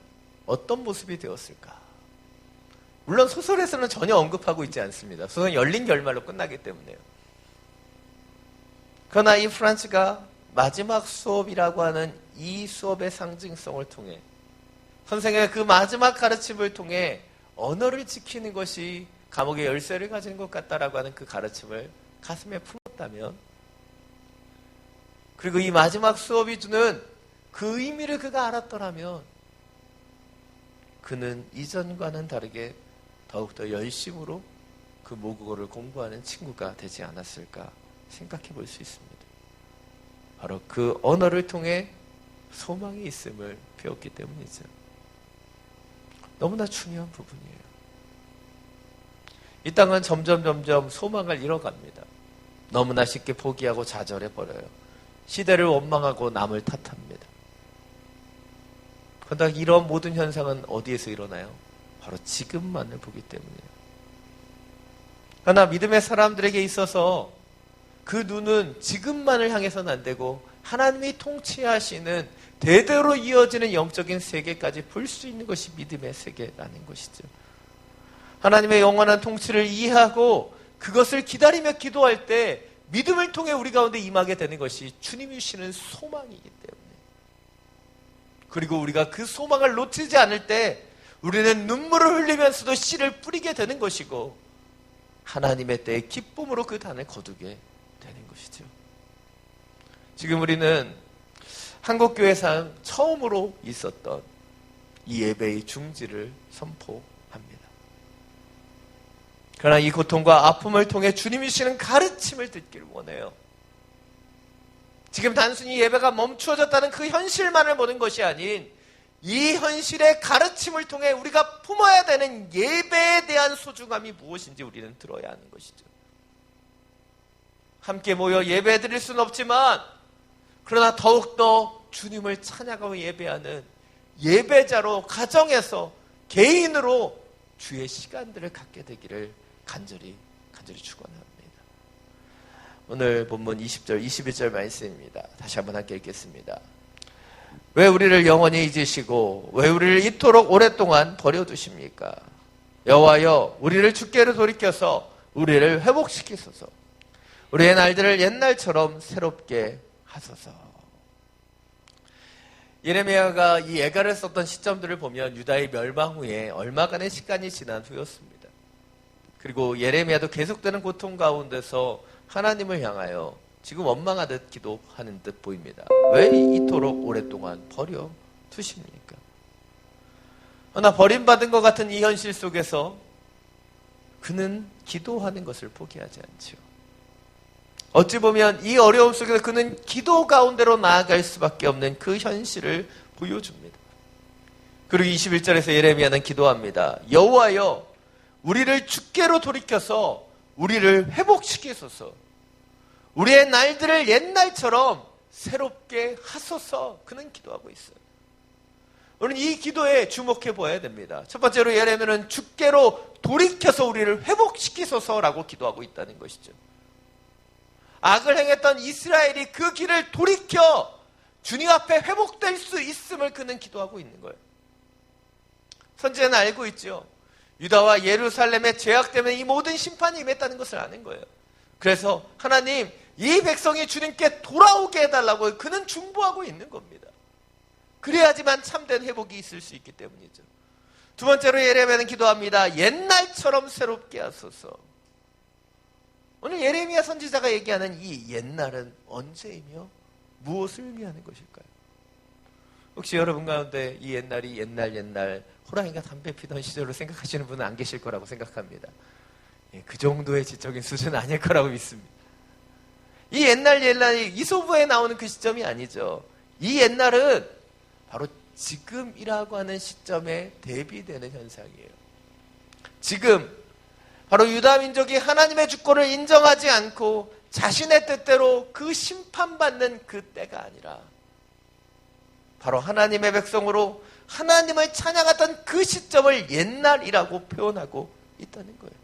[SPEAKER 3] 어떤 모습이 되었을까? 물론 소설에서는 전혀 언급하고 있지 않습니다. 소설은 열린 결말로 끝나기 때문에요. 그러나 이 프란츠가 마지막 수업이라고 하는 이 수업의 상징성을 통해 선생의 그 마지막 가르침을 통해 언어를 지키는 것이 감옥의 열쇠를 가지는 것 같다라고 하는 그 가르침을 가슴에 품었다면, 그리고 이 마지막 수업이 주는 그 의미를 그가 알았더라면 그는 이전과는 다르게 더욱더 열심으로 그 모국어를 공부하는 친구가 되지 않았을까 생각해 볼 수 있습니다. 바로 그 언어를 통해 소망이 있음을 배웠기 때문이죠. 너무나 중요한 부분이에요. 이 땅은 점점 소망을 잃어갑니다. 너무나 쉽게 포기하고 좌절해버려요. 시대를 원망하고 남을 탓합니다. 그러나 이런 모든 현상은 어디에서 일어나요? 바로 지금만을 보기 때문이에요. 그러나 믿음의 사람들에게 있어서 그 눈은 지금만을 향해서는 안 되고 하나님이 통치하시는 대대로 이어지는 영적인 세계까지 볼 수 있는 것이 믿음의 세계라는 것이죠. 하나님의 영원한 통치를 이해하고 그것을 기다리며 기도할 때 믿음을 통해 우리 가운데 임하게 되는 것이 주님이 주시는 소망이기 때문에, 그리고 우리가 그 소망을 놓치지 않을 때 우리는 눈물을 흘리면서도 씨를 뿌리게 되는 것이고 하나님의 때에 기쁨으로 그 단을 거두게 되는 것이죠. 지금 우리는 한국교회상 처음으로 있었던 이 예배의 중지를 선포합니다. 그러나 이 고통과 아픔을 통해 주님이 주시는 가르침을 듣기를 원해요. 지금 단순히 예배가 멈추어졌다는 그 현실만을 보는 것이 아닌 이 현실의 가르침을 통해 우리가 품어야 되는 예배에 대한 소중함이 무엇인지 우리는 들어야 하는 것이죠. 함께 모여 예배 드릴 수는 없지만 그러나 더욱더 주님을 찬양하고 예배하는 예배자로 가정에서 개인으로 주의 시간들을 갖게 되기를 간절히 축원합니다. 오늘 본문 20절, 21절 말씀입니다. 다시 한번 함께 읽겠습니다. 왜 우리를 영원히 잊으시고 왜 우리를 이토록 오랫동안 버려두십니까? 여호와여, 우리를 주께로 돌이켜서 우리를 회복시키소서. 우리의 날들을 옛날처럼 새롭게 하소서. 예레미야가 이 예가를 썼던 시점들을 보면 유다의 멸망 후에 얼마간의 시간이 지난 후였습니다. 그리고 예레미야도 계속되는 고통 가운데서 하나님을 향하여 지금 원망하듯 기도하는 듯 보입니다. 왜 이토록 오랫동안 버려두십니까? 그러나 버림받은 것 같은 이 현실 속에서 그는 기도하는 것을 포기하지 않죠. 어찌 보면 이 어려움 속에서 그는 기도 가운데로 나아갈 수밖에 없는 그 현실을 보여줍니다. 그리고 21절에서 예레미야는 기도합니다. 여호와여, 우리를 주께로 돌이켜서 우리를 회복시키소서. 우리의 날들을 옛날처럼 새롭게 하소서. 그는 기도하고 있어요. 우리는 이 기도에 주목해 보아야 됩니다. 첫 번째로 예레미야는 주께로 돌이켜서 우리를 회복시키소서라고 기도하고 있다는 것이죠. 악을 행했던 이스라엘이 그 길을 돌이켜 주님 앞에 회복될 수 있음을 그는 기도하고 있는 거예요. 선지자는 알고 있죠. 유다와 예루살렘의 죄악 때문에 이 모든 심판이 임했다는 것을 아는 거예요. 그래서 하나님, 이 백성이 주님께 돌아오게 해달라고 그는 중보하고 있는 겁니다. 그래야지만 참된 회복이 있을 수 있기 때문이죠. 두 번째로 예레미야는 기도합니다. 옛날처럼 새롭게 하소서. 오늘 예레미야 선지자가 얘기하는 이 옛날은 언제이며 무엇을 의미하는 것일까요? 혹시 여러분 가운데 이 옛날이 옛날 호랑이가 담배 피던 시절로 생각하시는 분은 안 계실 거라고 생각합니다. 그 정도의 지적인 수준은 아닐 거라고 믿습니다. 이 옛날이 이소부에 나오는 그 시점이 아니죠. 이 옛날은 바로 지금이라고 하는 시점에 대비되는 현상이에요. 지금 바로 유다 민족이 하나님의 주권을 인정하지 않고 자신의 뜻대로 그 심판받는 그 때가 아니라 바로 하나님의 백성으로 하나님을 찬양하던 그 시점을 옛날이라고 표현하고 있다는 거예요.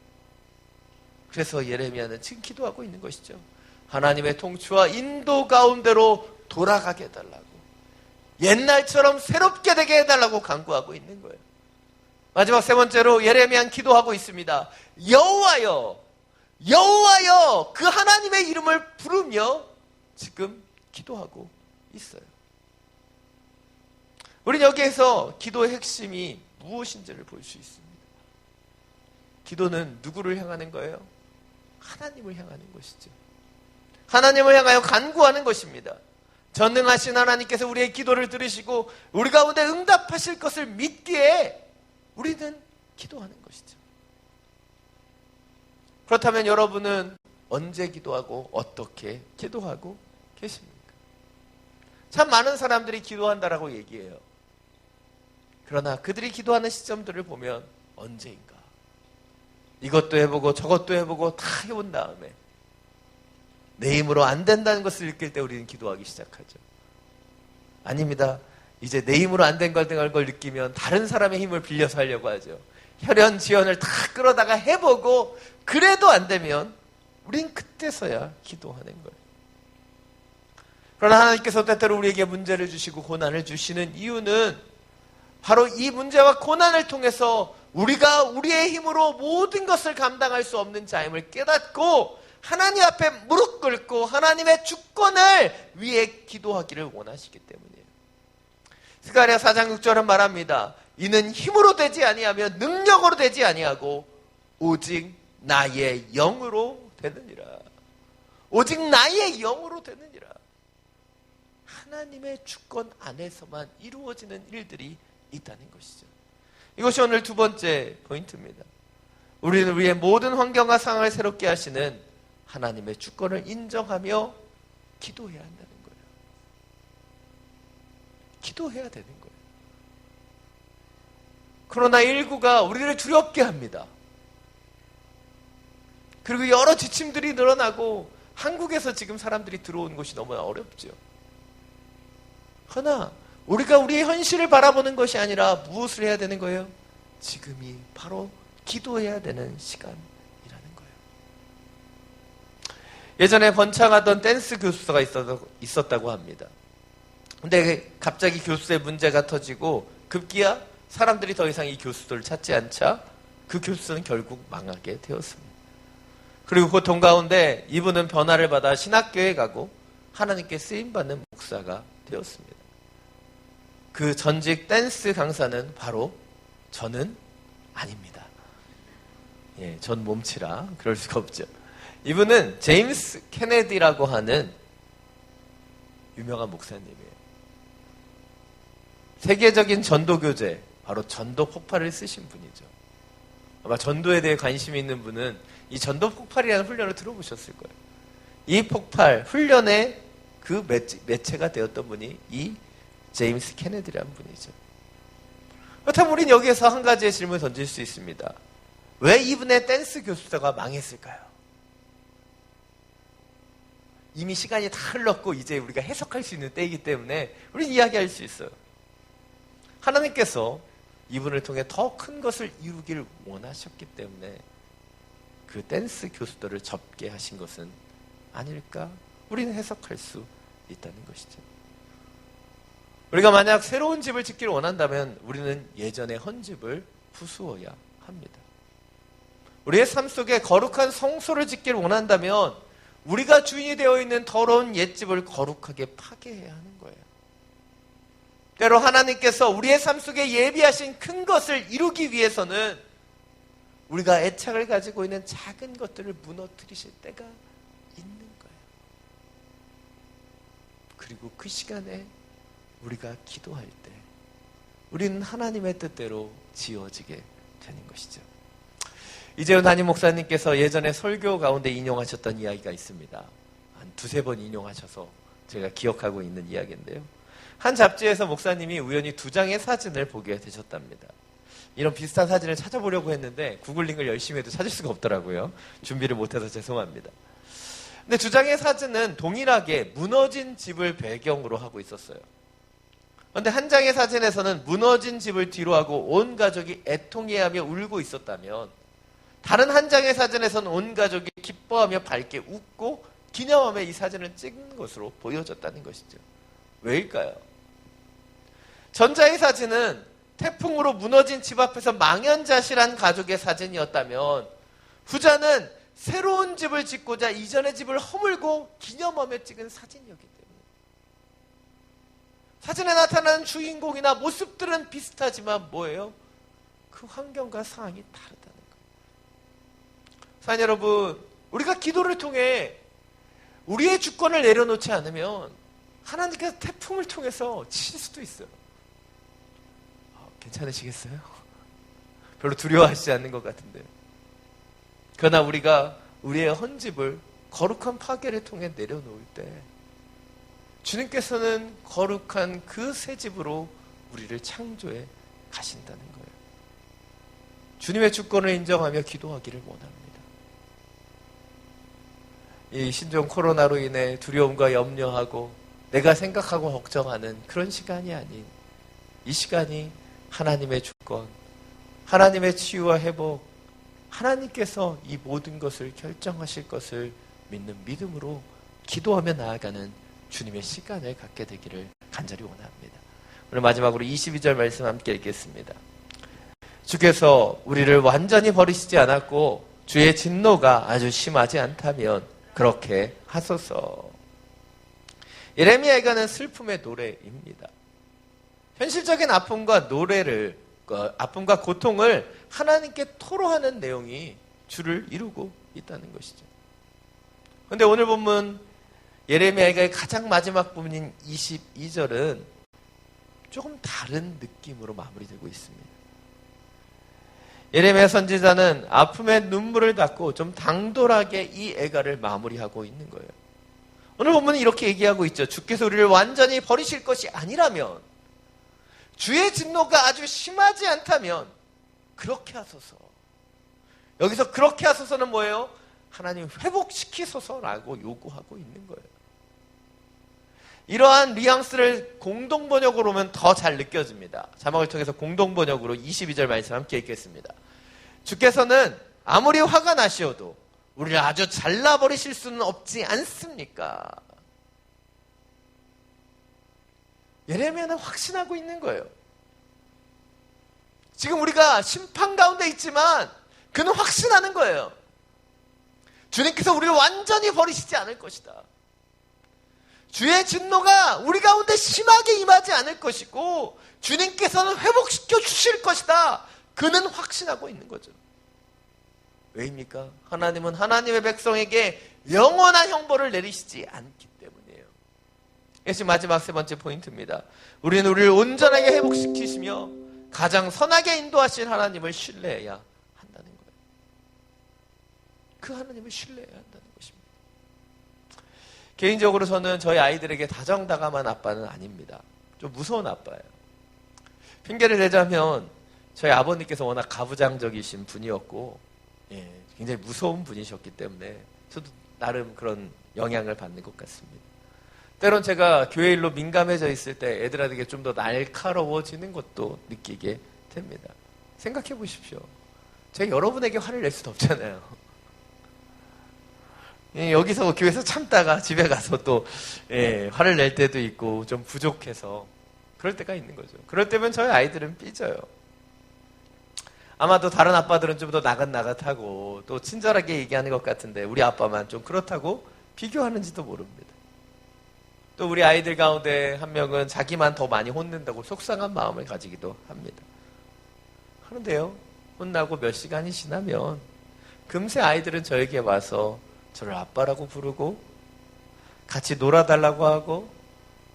[SPEAKER 3] 그래서 예레미야는 지금 기도하고 있는 것이죠. 하나님의 통치와 인도 가운데로 돌아가게 해달라고, 옛날처럼 새롭게 되게 해달라고 간구하고 있는 거예요. 마지막 세 번째로 예레미야는 기도하고 있습니다. 여호와여, 여호와여, 그 하나님의 이름을 부르며 지금 기도하고 있어요. 우리는 여기에서 기도의 핵심이 무엇인지를 볼 수 있습니다. 기도는 누구를 향하는 거예요? 하나님을 향하는 것이죠. 하나님을 향하여 간구하는 것입니다. 전능하신 하나님께서 우리의 기도를 들으시고 우리 가운데 응답하실 것을 믿기에 우리는 기도하는 것이죠. 그렇다면 여러분은 언제 기도하고 어떻게 기도하고 계십니까? 참 많은 사람들이 기도한다라고 얘기해요. 그러나 그들이 기도하는 시점들을 보면 언제인가? 이것도 해보고 저것도 해보고 다 해본 다음에 내 힘으로 안 된다는 것을 느낄 때 우리는 기도하기 시작하죠. 아닙니다. 이제 내 힘으로 안 된 걸 느끼면 다른 사람의 힘을 빌려서 하려고 하죠. 혈연 지연을 다 끌어다가 해보고 그래도 안 되면 우린 그때서야 기도하는 거예요. 그러나 하나님께서 때때로 우리에게 문제를 주시고 고난을 주시는 이유는 바로 이 문제와 고난을 통해서 우리가 우리의 힘으로 모든 것을 감당할 수 없는 자임을 깨닫고 하나님 앞에 무릎 꿇고 하나님의 주권을 위해 기도하기를 원하시기 때문이에요. 스가랴 4장 6절은 말합니다. 이는 힘으로 되지 아니하며 능력으로 되지 아니하고 오직 나의 영으로 되느니라. 오직 나의 영으로 되느니라. 하나님의 주권 안에서만 이루어지는 일들이 있다는 것이죠. 이것이 오늘 두 번째 포인트입니다. 우리는 우리의 모든 환경과 상황을 새롭게 하시는 하나님의 주권을 인정하며 기도해야 한다는 거예요. 기도해야 되는 거예요. 코로나19가 우리를 두렵게 합니다. 그리고 여러 지침들이 늘어나고 한국에서 지금 사람들이 들어오는 것이 너무 어렵죠. 그러나 우리가 우리의 현실을 바라보는 것이 아니라 무엇을 해야 되는 거예요? 지금이 바로 기도해야 되는 시간이라는 거예요. 예전에 번창하던 댄스 교수가 있었다고 합니다. 근데 갑자기 교수의 문제가 터지고 급기야 사람들이 더 이상 이 교수들을 찾지 않자 그 교수는 결국 망하게 되었습니다. 그리고 고통 가운데 이분은 변화를 받아 신학교에 가고 하나님께 쓰임받는 목사가 되었습니다. 그 전직 댄스 강사는 바로 저는 아닙니다. 예, 전 몸치라 그럴 수가 없죠. 이분은 제임스 케네디라고 하는 유명한 목사님이에요. 세계적인 전도 교재, 바로 전도 폭발을 쓰신 분이죠. 아마 전도에 대해 관심이 있는 분은 이 전도 폭발이라는 훈련을 들어보셨을 거예요. 이 폭발, 훈련의 그 매체가 되었던 분이 이 제임스 케네디라는 분이죠. 그렇다면 우리는 여기에서 한 가지의 질문을 던질 수 있습니다. 왜 이분의 댄스 교수자가 망했을까요? 이미 시간이 다 흘렀고 이제 우리가 해석할 수 있는 때이기 때문에 우리는 이야기할 수 있어요. 하나님께서 이분을 통해 더 큰 것을 이루기를 원하셨기 때문에 그 댄스 교수들을 접게 하신 것은 아닐까? 우리는 해석할 수 있다는 것이죠. 우리가 만약 새로운 집을 짓기를 원한다면 우리는 예전의 헌집을 부수어야 합니다. 우리의 삶 속에 거룩한 성소를 짓기를 원한다면 우리가 주인이 되어 있는 더러운 옛집을 거룩하게 파괴해야 하는 거예요. 때로 하나님께서 우리의 삶 속에 예비하신 큰 것을 이루기 위해서는 우리가 애착을 가지고 있는 작은 것들을 무너뜨리실 때가 있는 거예요. 그리고 그 시간에 우리가 기도할 때 우리는 하나님의 뜻대로 지어지게 되는 것이죠. 이재훈 담임 목사님께서 예전에 설교 가운데 인용하셨던 이야기가 있습니다. 한 두세 번 인용하셔서 제가 기억하고 있는 이야기인데요. 한 잡지에서 목사님이 우연히 2장의 사진을 보게 되셨답니다. 이런 비슷한 사진을 찾아보려고 했는데 구글링을 열심히 해도 찾을 수가 없더라고요. 준비를 못해서 죄송합니다. 근데 2장의 사진은 동일하게 무너진 집을 배경으로 하고 있었어요. 그런데 한 장의 사진에서는 무너진 집을 뒤로하고 온 가족이 애통해하며 울고 있었다면 다른 한 장의 사진에서는 온 가족이 기뻐하며 밝게 웃고 기념하며 이 사진을 찍은 것으로 보여졌다는 것이죠. 왜일까요? 전자의 사진은 태풍으로 무너진 집 앞에서 망연자실한 가족의 사진이었다면 후자는 새로운 집을 짓고자 이전의 집을 허물고 기념하며 찍은 사진이었기 때문에 사진에 나타나는 주인공이나 모습들은 비슷하지만 뭐예요? 그 환경과 상황이 다르다는 거예요. 사랑 여러분, 우리가 기도를 통해 우리의 주권을 내려놓지 않으면 하나님께서 태풍을 통해서 치실 수도 있어요. 괜찮으시겠어요? 별로 두려워하시지 않는 것 같은데. 그러나 우리가 우리의 헌집을 거룩한 파괴를 통해 내려놓을 때 주님께서는 거룩한 그 새 집으로 우리를 창조해 가신다는 거예요. 주님의 주권을 인정하며 기도하기를 원합니다. 이 신종 코로나로 인해 두려움과 염려하고 내가 생각하고 걱정하는 그런 시간이 아닌 이 시간이 하나님의 주권, 하나님의 치유와 회복, 하나님께서 이 모든 것을 결정하실 것을 믿는 믿음으로 기도하며 나아가는 주님의 시간을 갖게 되기를 간절히 원합니다. 오늘 마지막으로 22절 말씀 함께 읽겠습니다. 주께서 우리를 완전히 버리시지 않았고 주의 진노가 아주 심하지 않다면 그렇게 하소서. 예레미야가 는 슬픔의 노래입니다. 현실적인 아픔과 아픔과 고통을 하나님께 토로하는 내용이 주를 이루고 있다는 것이죠. 그런데 오늘 본문 예레미야의 가장 마지막 부분인 22절은 조금 다른 느낌으로 마무리되고 있습니다. 예레미야 선지자는 아픔의 눈물을 닦고 좀 당돌하게 이 애가를 마무리하고 있는 거예요. 오늘 본문은 이렇게 얘기하고 있죠. 주께서 우리를 완전히 버리실 것이 아니라면, 주의 진노가 아주 심하지 않다면 그렇게 하소서. 여기서 그렇게 하소서는 뭐예요? 하나님 회복시키소서라고 요구하고 있는 거예요. 이러한 뉘앙스를 공동번역으로 오면 더 잘 느껴집니다. 자막을 통해서 공동번역으로 22절 말씀 함께 읽겠습니다. 주께서는 아무리 화가 나시어도 우리를 아주 잘라버리실 수는 없지 않습니까? 예레미야는 확신하고 있는 거예요. 지금 우리가 심판 가운데 있지만 그는 확신하는 거예요. 주님께서 우리를 완전히 버리시지 않을 것이다. 주의 진노가 우리 가운데 심하게 임하지 않을 것이고 주님께서는 회복시켜 주실 것이다. 그는 확신하고 있는 거죠. 왜입니까? 하나님은 하나님의 백성에게 영원한 형벌을 내리시지 않기 때문이에요. 이것이 마지막 세 번째 포인트입니다. 우리는 우리를 온전하게 회복시키시며 가장 선하게 인도하신 하나님을 신뢰해야 한다는 거예요. 그 하나님을 신뢰해야 한다는 것입니다. 개인적으로 저는 저희 아이들에게 다정다감한 아빠는 아닙니다. 좀 무서운 아빠예요. 핑계를 대자면 저희 아버님께서 워낙 가부장적이신 분이었고 굉장히 무서운 분이셨기 때문에 저도 나름 그런 영향을 받는 것 같습니다. 때론 제가 교회 일로 민감해져 있을 때 애들에게 좀 더 날카로워지는 것도 느끼게 됩니다. 생각해 보십시오. 제가 여러분에게 화를 낼 수도 없잖아요. 여기서 교회에서 참다가 집에 가서 또 화를 낼 때도 있고 좀 부족해서 그럴 때가 있는 거죠. 그럴 때면 저희 아이들은 삐져요. 아마도 다른 아빠들은 좀 더 나긋나긋하고 또 친절하게 얘기하는 것 같은데 우리 아빠만 좀 그렇다고 비교하는지도 모릅니다. 또 우리 아이들 가운데 한 명은 자기만 더 많이 혼낸다고 속상한 마음을 가지기도 합니다. 그런데요, 혼나고 몇 시간이 지나면 금세 아이들은 저에게 와서 저를 아빠라고 부르고 같이 놀아달라고 하고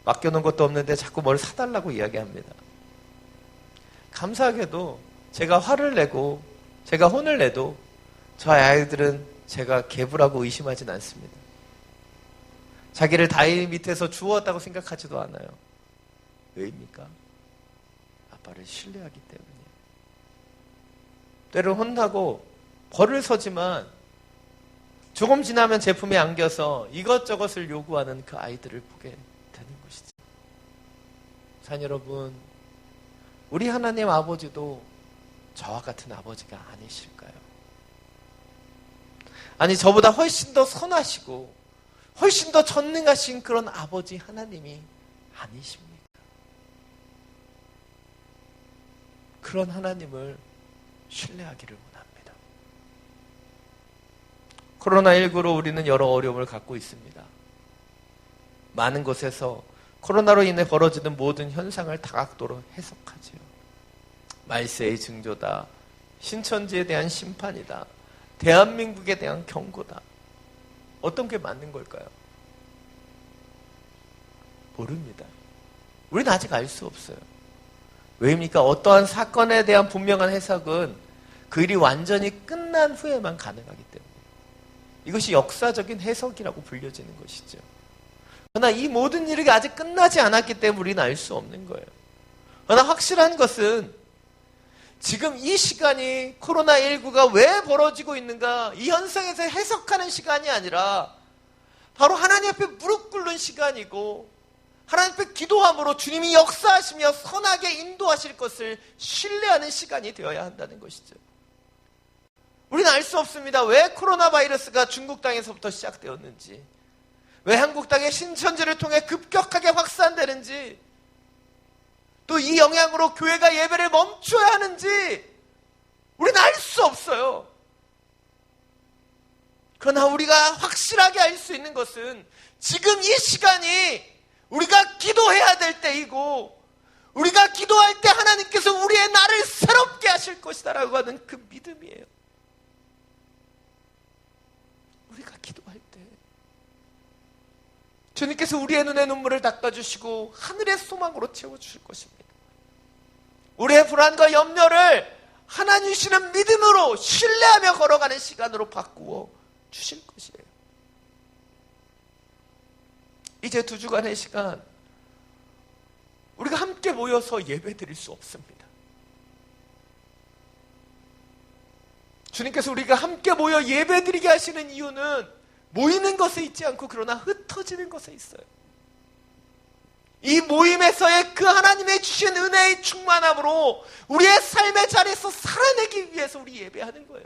[SPEAKER 3] 맡겨놓은 것도 없는데 자꾸 뭘 사달라고 이야기합니다. 감사하게도 제가 화를 내고 제가 혼을 내도 저희 아이들은 제가 계부라고 의심하진 않습니다. 자기를 다리 밑에서 주웠다고 생각하지도 않아요. 왜입니까? 아빠를 신뢰하기 때문이에요. 때로 혼나고 벌을 서지만 조금 지나면 제품에 안겨서 이것저것을 요구하는 그 아이들을 보게 되는 것이죠. 자녀 여러분, 우리 하나님 아버지도 저와 같은 아버지가 아니실까요? 아니, 저보다 훨씬 더 선하시고 훨씬 더 전능하신 그런 아버지 하나님이 아니십니까? 그런 하나님을 신뢰하기를 원합니다. 코로나19로 우리는 여러 어려움을 갖고 있습니다. 많은 곳에서 코로나로 인해 벌어지는 모든 현상을 다각도로 해석하지요. 말세의 징조다. 신천지에 대한 심판이다. 대한민국에 대한 경고다. 어떤 게 맞는 걸까요? 모릅니다. 우리는 아직 알 수 없어요. 왜입니까? 어떠한 사건에 대한 분명한 해석은 그 일이 완전히 끝난 후에만 가능하기 때문에 이것이 역사적인 해석이라고 불려지는 것이죠. 그러나 이 모든 일이 아직 끝나지 않았기 때문에 우리는 알 수 없는 거예요. 그러나 확실한 것은 지금 이 시간이 코로나19가 왜 벌어지고 있는가, 이 현상에서 해석하는 시간이 아니라 바로 하나님 앞에 무릎 꿇는 시간이고, 하나님 앞에 기도함으로 주님이 역사하시며 선하게 인도하실 것을 신뢰하는 시간이 되어야 한다는 것이죠. 우리는 알 수 없습니다. 왜 코로나 바이러스가 중국 땅에서부터 시작되었는지, 왜 한국 땅의 신천지를 통해 급격하게 확산되는지, 또 이 영향으로 교회가 예배를 멈춰야 하는지 우리는 알 수 없어요. 그러나 우리가 확실하게 알 수 있는 것은 지금 이 시간이 우리가 기도해야 될 때이고, 우리가 기도할 때 하나님께서 우리의 날을 새롭게 하실 것이다 라고 하는 그 믿음이에요. 우리가 기도할 때 주님께서 우리의 눈의 눈물을 닦아주시고 하늘의 소망으로 채워주실 것입니다. 우리의 불안과 염려를 하나님 주시는 믿음으로 신뢰하며 걸어가는 시간으로 바꾸어 주실 것이에요. 이제 2주간의 시간 우리가 함께 모여서 예배 드릴 수 없습니다. 주님께서 우리가 함께 모여 예배 드리게 하시는 이유는 모이는 것에 있지 않고 그러나 흩어지는 것에 있어요. 이 모임에서의 그 하나님의 주신 은혜의 충만함으로 우리의 삶의 자리에서 살아내기 위해서 우리 예배하는 거예요.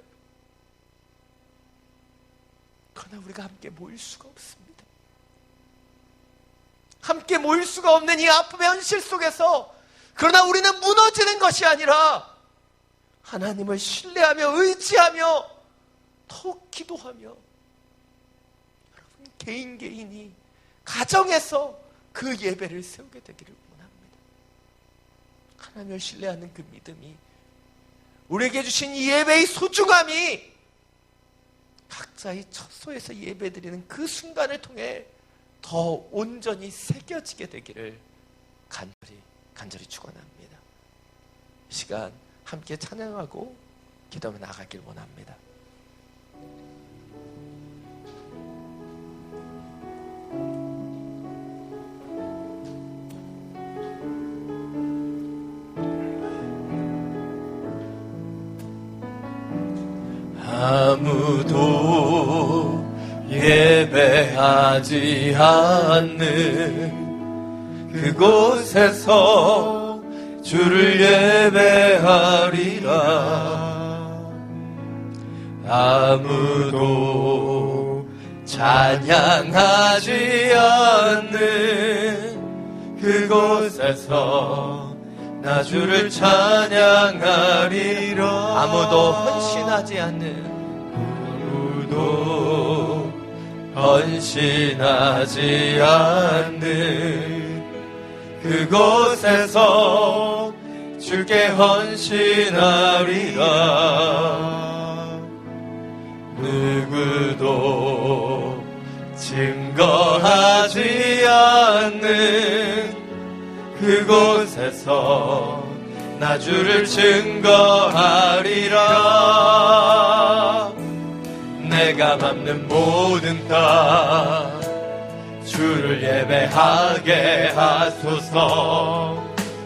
[SPEAKER 3] 그러나 우리가 함께 모일 수가 없습니다. 함께 모일 수가 없는 이 아픔의 현실 속에서 그러나 우리는 무너지는 것이 아니라 하나님을 신뢰하며 의지하며 더욱 기도하며 여러분 개인이 가정에서 그 예배를 세우게 되기를 원합니다. 하나님을 신뢰하는 그 믿음이 우리에게 주신 이 예배의 소중함이 각자의 처소에서 예배드리는 그 순간을 통해 더 온전히 새겨지게 되기를 간절히 축원합니다. 이 시간 함께 찬양하고 기도하며 나가길 원합니다. 아무도 예배하지 않는 그곳에서 주를 예배하리라. 아무도 찬양하지 않는 그곳에서 나 주를 찬양하리라. 아무도 헌신하지 않는 헌신하지 않는 그곳에서 주께 헌신하리라. 누구도 증거하지 않는 그곳에서 나 주를 증거하리라. 내가 밟는 모든 땅 주를 예배하게 하소서.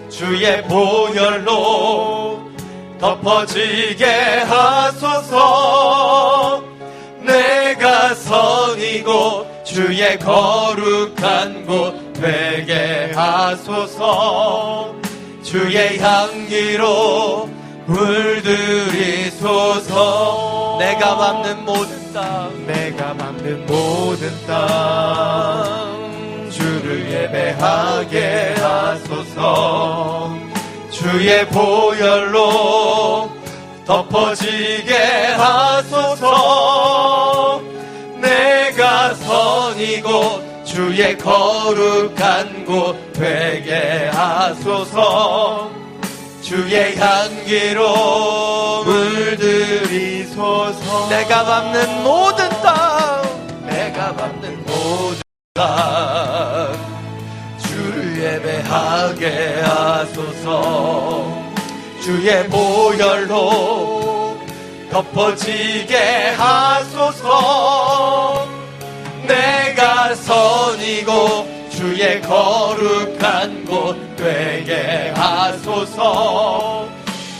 [SPEAKER 3] 주의 보혈로 덮어지게 하소서. 내가 선이고 주의 거룩한 곳 되게 하소서. 주의 향기로 물들이소서. 내가 밟는 모든 땅 내가 밟는 모든 땅 주를 예배하게 하소서. 주의 주의 보혈로 덮어지게 하소서. 내가 선 이곳 주의 거룩한 곳 되게 하소서. 주의 향기로 물들이소서. 내가 밟는 모든 땅, 내가 밟는 모든 땅, 주를 예배하게 하소서. 주의 보혈로 덮어지게 하소서. 내가 선이고 주의 거룩한 곳 되게 하소서.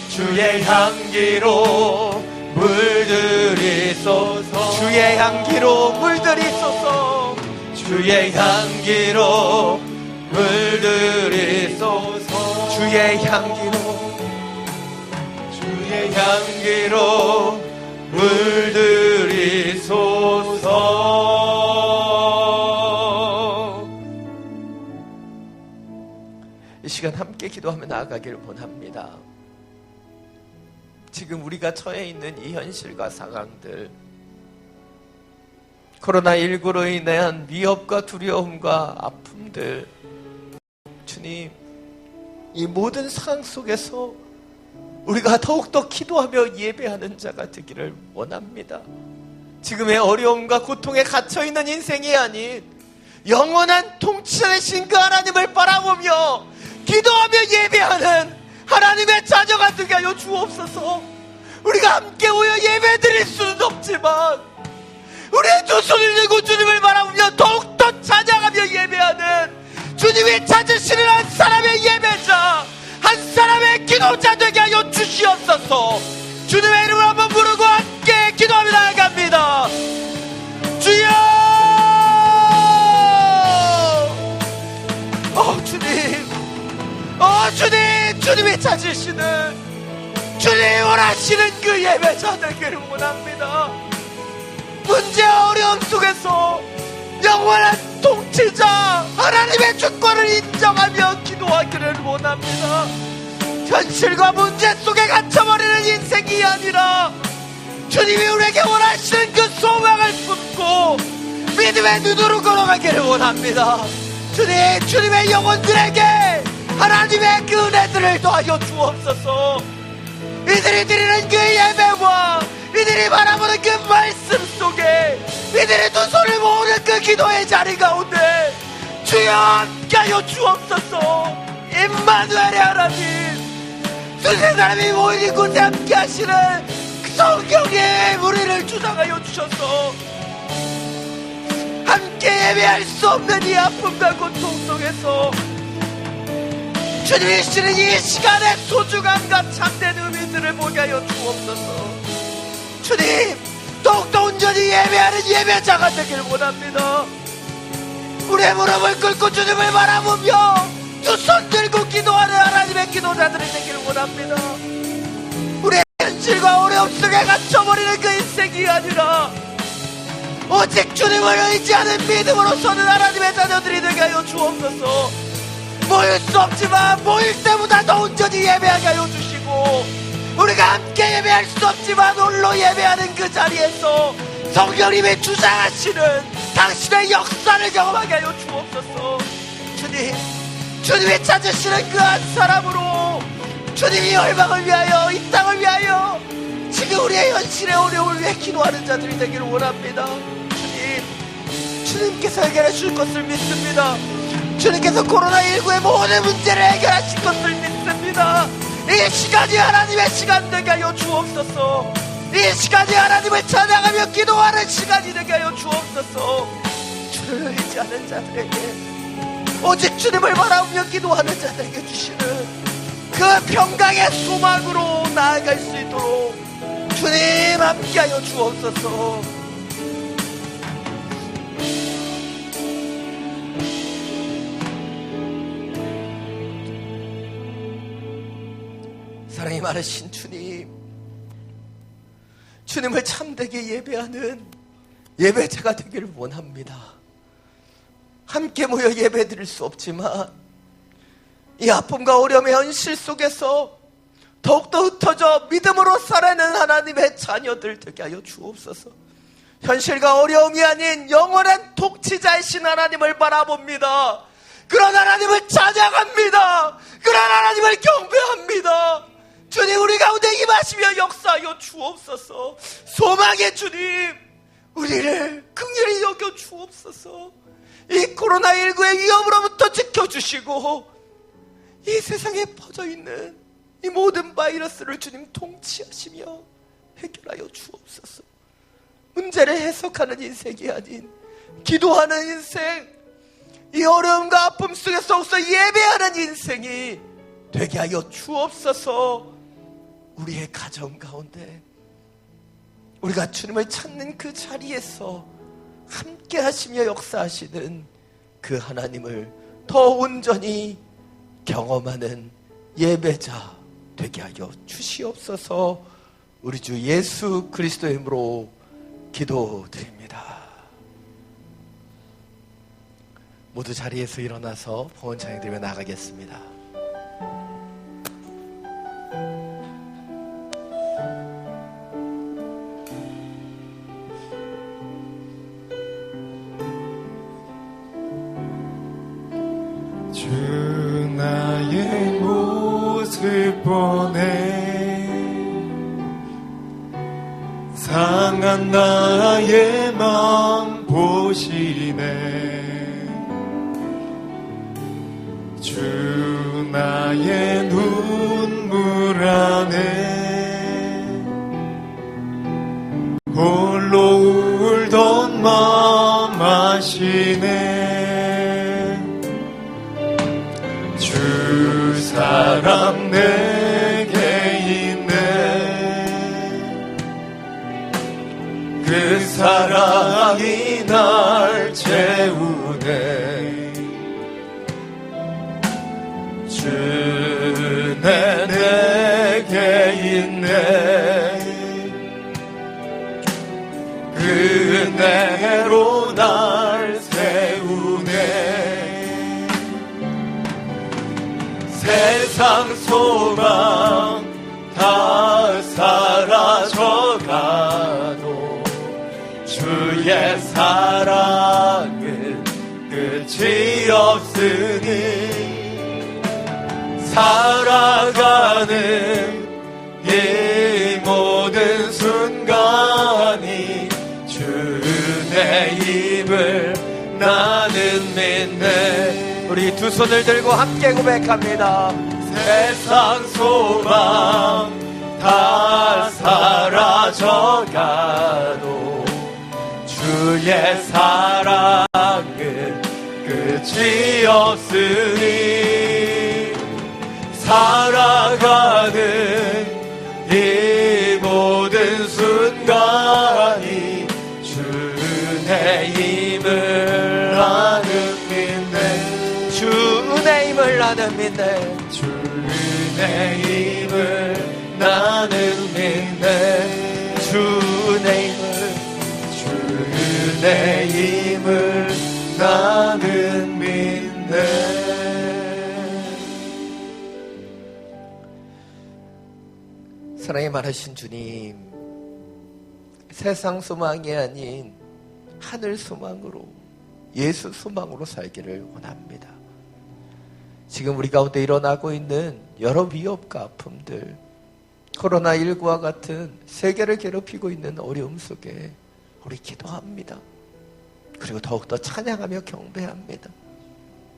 [SPEAKER 3] 주의 향기로 물들이소서. 주의 향기로 물들이소서. 주의 향기로 물들이소서. 주의 향기로, 주의 향기로 물들이소서. 이 시간 함께 기도하며 나아가기를 원합니다. 지금 우리가 처해 있는 이 현실과 상황들, 코로나19로 인한 위협과 두려움과 아픔들, 주님, 이 모든 상황 속에서 우리가 더욱더 기도하며 예배하는 자가 되기를 원합니다. 지금의 어려움과 고통에 갇혀있는 인생이 아닌 영원한 통치하신 그 하나님을 바라보며 기도하며 예배하는 하나님의 자녀가 되게 하여 주옵소서. 우리가 함께 모여 예배 드릴 수는 없지만 우리의 두 손을 들고 주님을 바라보며 더욱더 찬양하며 예배하는 주님이 찾으시는 한 사람의 예배자, 한 사람의 기도자 되게 하여 주시옵소서. 주님의 이름을 한번 부르고 함께 기도하며 나아갑니다. 주여! 주님, 주님, 주님이 찾으시는, 주님이 원하시는 그 예배자 되기를 원합니다. 문제 어려움 속에서 영원한 통치자 하나님의 주권을 인정하며 기도하기를 원합니다. 현실과 문제 속에 갇혀버리는 인생이 아니라 주님이 우리에게 원하시는 그 소망을 품고 믿음의 눈으로 걸어가기를 원합니다. 주님, 주님의 영혼들에게 하나님의 그 은혜들을 더하여 주옵소서. 이들이 드리는 그 예배와 이들이 바라보는 그 말씀 속에 이들이 두 손을 모으는 그 기도의 자리 가운데 주여 함께하여 주옵소서. 임마누엘의 하나님, 두세 사람이 모인 곳에 함께하시는 그 성경의 우리를 주장하여 주셔서 함께 예배할 수 없는 이 아픔과 고통 속에서 주님이 주시는 이 시간의 소중함과 참된 의미들을 보게 하여 주옵소서. 주님, 더욱더 온전히 예배하는 예배자가 되길 원합니다. 우리의 무릎을 꿇고 주님을 바라보며 두 손 들고 기도하는 하나님의 기도자들이 되길 원합니다. 우리의 현실과 어려움 속에 갇혀버리는 그 인생이 아니라 오직 주님을 의지하는 믿음으로 서는 하나님의 자녀들이 되게 하여 주옵소서. 모일 수 없지만 모일 때보다 더 온전히 예배하게 하여 주시고 우리가 함께 예배할 수 없지만 홀로 예배하는 그 자리에서 성령님이 주장하시는 당신의 역사를 경험하게 하여 주옵소서. 주님, 주님이 찾으시는 그 한 사람으로 주님이 열방을 위하여 이 땅을 위하여 지금 우리의 현실의 어려움을 위해 기도하는 자들이 되기를 원합니다. 주님, 주님께서 해결해 줄 것을 믿습니다. 주님께서 코로나19의 모든 문제를 해결하실 것을 믿습니다. 이 시간이 하나님의 시간 되게 하여 주옵소서. 이 시간이 하나님을 찬양하며 기도하는 시간이 되게 하여 주옵소서. 주를 의지하는 자들에게, 오직 주님을 바라보며 기도하는 자들에게 주시는 그 평강의 소망으로 나아갈 수 있도록 주님 함께하여 주옵소서. 사랑이 많으신 주님, 주님을 참되게 예배하는 예배자가 되기를 원합니다. 함께 모여 예배 드릴 수 없지만 이 아픔과 어려움의 현실 속에서 더욱더 흩어져 믿음으로 살아가는 하나님의 자녀들 되게 하여 주옵소서. 현실과 어려움이 아닌 영원한 통치자이신 하나님을 바라봅니다. 그런 하나님을 찬양합니다. 그런 하나님을 경배합니다. 주님, 우리 가운데 임하시며 역사하여 주옵소서. 소망의 주님, 우리를 긍휼히 여겨 주옵소서. 이 코로나19의 위험으로부터 지켜주시고 이 세상에 퍼져있는 이 모든 바이러스를 주님 통치하시며 해결하여 주옵소서. 문제를 해석하는 인생이 아닌 기도하는 인생, 이 어려움과 아픔 속에서 예배하는 인생이 되게 하여 주옵소서. 우리의 가정 가운데 우리가 주님을 찾는 그 자리에서 함께 하시며 역사하시는 그 하나님을 더 온전히 경험하는 예배자 되게 하여 주시옵소서. 우리 주 예수 그리스도의 이름으로 기도드립니다. 모두 자리에서 일어나서 봉헌 찬양드리며 나가겠습니다.
[SPEAKER 1] 주 나의 모습 보네, 상한 나의 마음 보시네. 주 나의 눈물 안에 홀로 울던 마음 아시네. 주 사랑 내게 있네. 그 사랑이 날 채우네. 주 내게 있네. 그 은혜로 날 세우네. 세상 소망 다 사라져가도 주의 사랑은 끝이 없으니 살아가는 이 모든 순간이 주의 힘을 나는 믿네. 우리 두 손을 들고 함께 고백합니다. 세상 소망 다 사라져가도 주의 사랑은 끝이 없으니 살아가는 이 모든 순간이 주의 힘을 나는 믿네. 주의 힘을 나는 믿네. 주의 힘을 나는 믿네. 주의 힘을 나는 믿네. 사랑이 많으신 주님, 세상 소망이 아닌 하늘 소망으로, 예수 소망으로 살기를 원합니다. 지금 우리 가운데 일어나고 있는 여러 위협과 아픔들, 코로나19와 같은 세계를 괴롭히고 있는 어려움 속에 우리 기도합니다. 그리고 더욱더 찬양하며 경배합니다.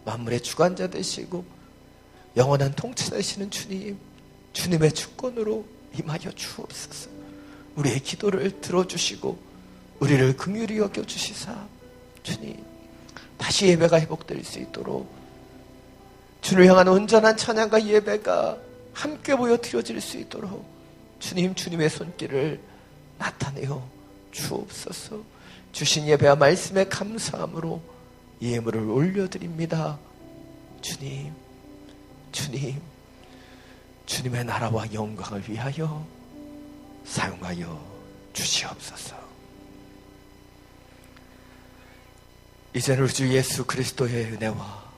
[SPEAKER 1] 만물의 주관자 되시고 영원한 통치 되시는 주님, 주님의 주권으로 임하여 주옵소서. 우리의 기도를 들어주시고 우리를 긍휼히 여겨주시사 주님, 다시 예배가 회복될 수 있도록 주를 향한 온전한 찬양과 예배가 함께 모여 드려질 수 있도록 주님, 주님의 손길을 나타내어 주옵소서. 주신 예배와 말씀에 감사함으로 예물을 올려드립니다. 주님, 주님, 주님의 나라와 영광을 위하여 사용하여 주시옵소서. 이제는 우리 주 예수 그리스도의 은혜와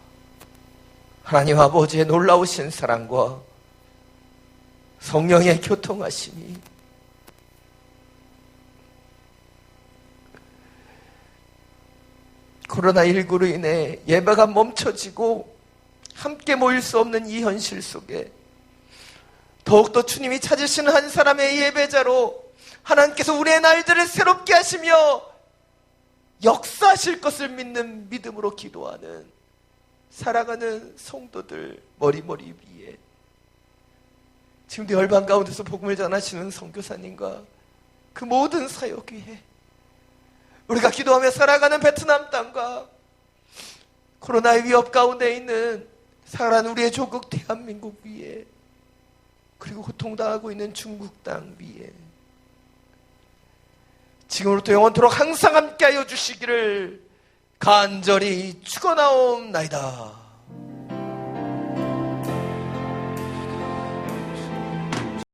[SPEAKER 3] 하나님 아버지의 놀라우신 사랑과 성령의 교통하심이 코로나19로 인해 예배가 멈춰지고 함께 모일 수 없는 이 현실 속에 더욱더 주님이 찾으시는 한 사람의 예배자로 하나님께서 우리의 날들을 새롭게 하시며 역사하실 것을 믿는 믿음으로 기도하는 살아가는 성도들 머리머리 위에 지금도 열방 가운데서 복음을 전하시는 선교사님과 그 모든 사역 위에 우리가 기도하며 살아가는 베트남 땅과 코로나의 위협 가운데 있는 살아가는 우리의 조국 대한민국 위에 그리고 고통당하고 있는 중국 땅 위에 지금부터 영원토록 항상 함께하여 주시기를 간절히 축원하옵나이다.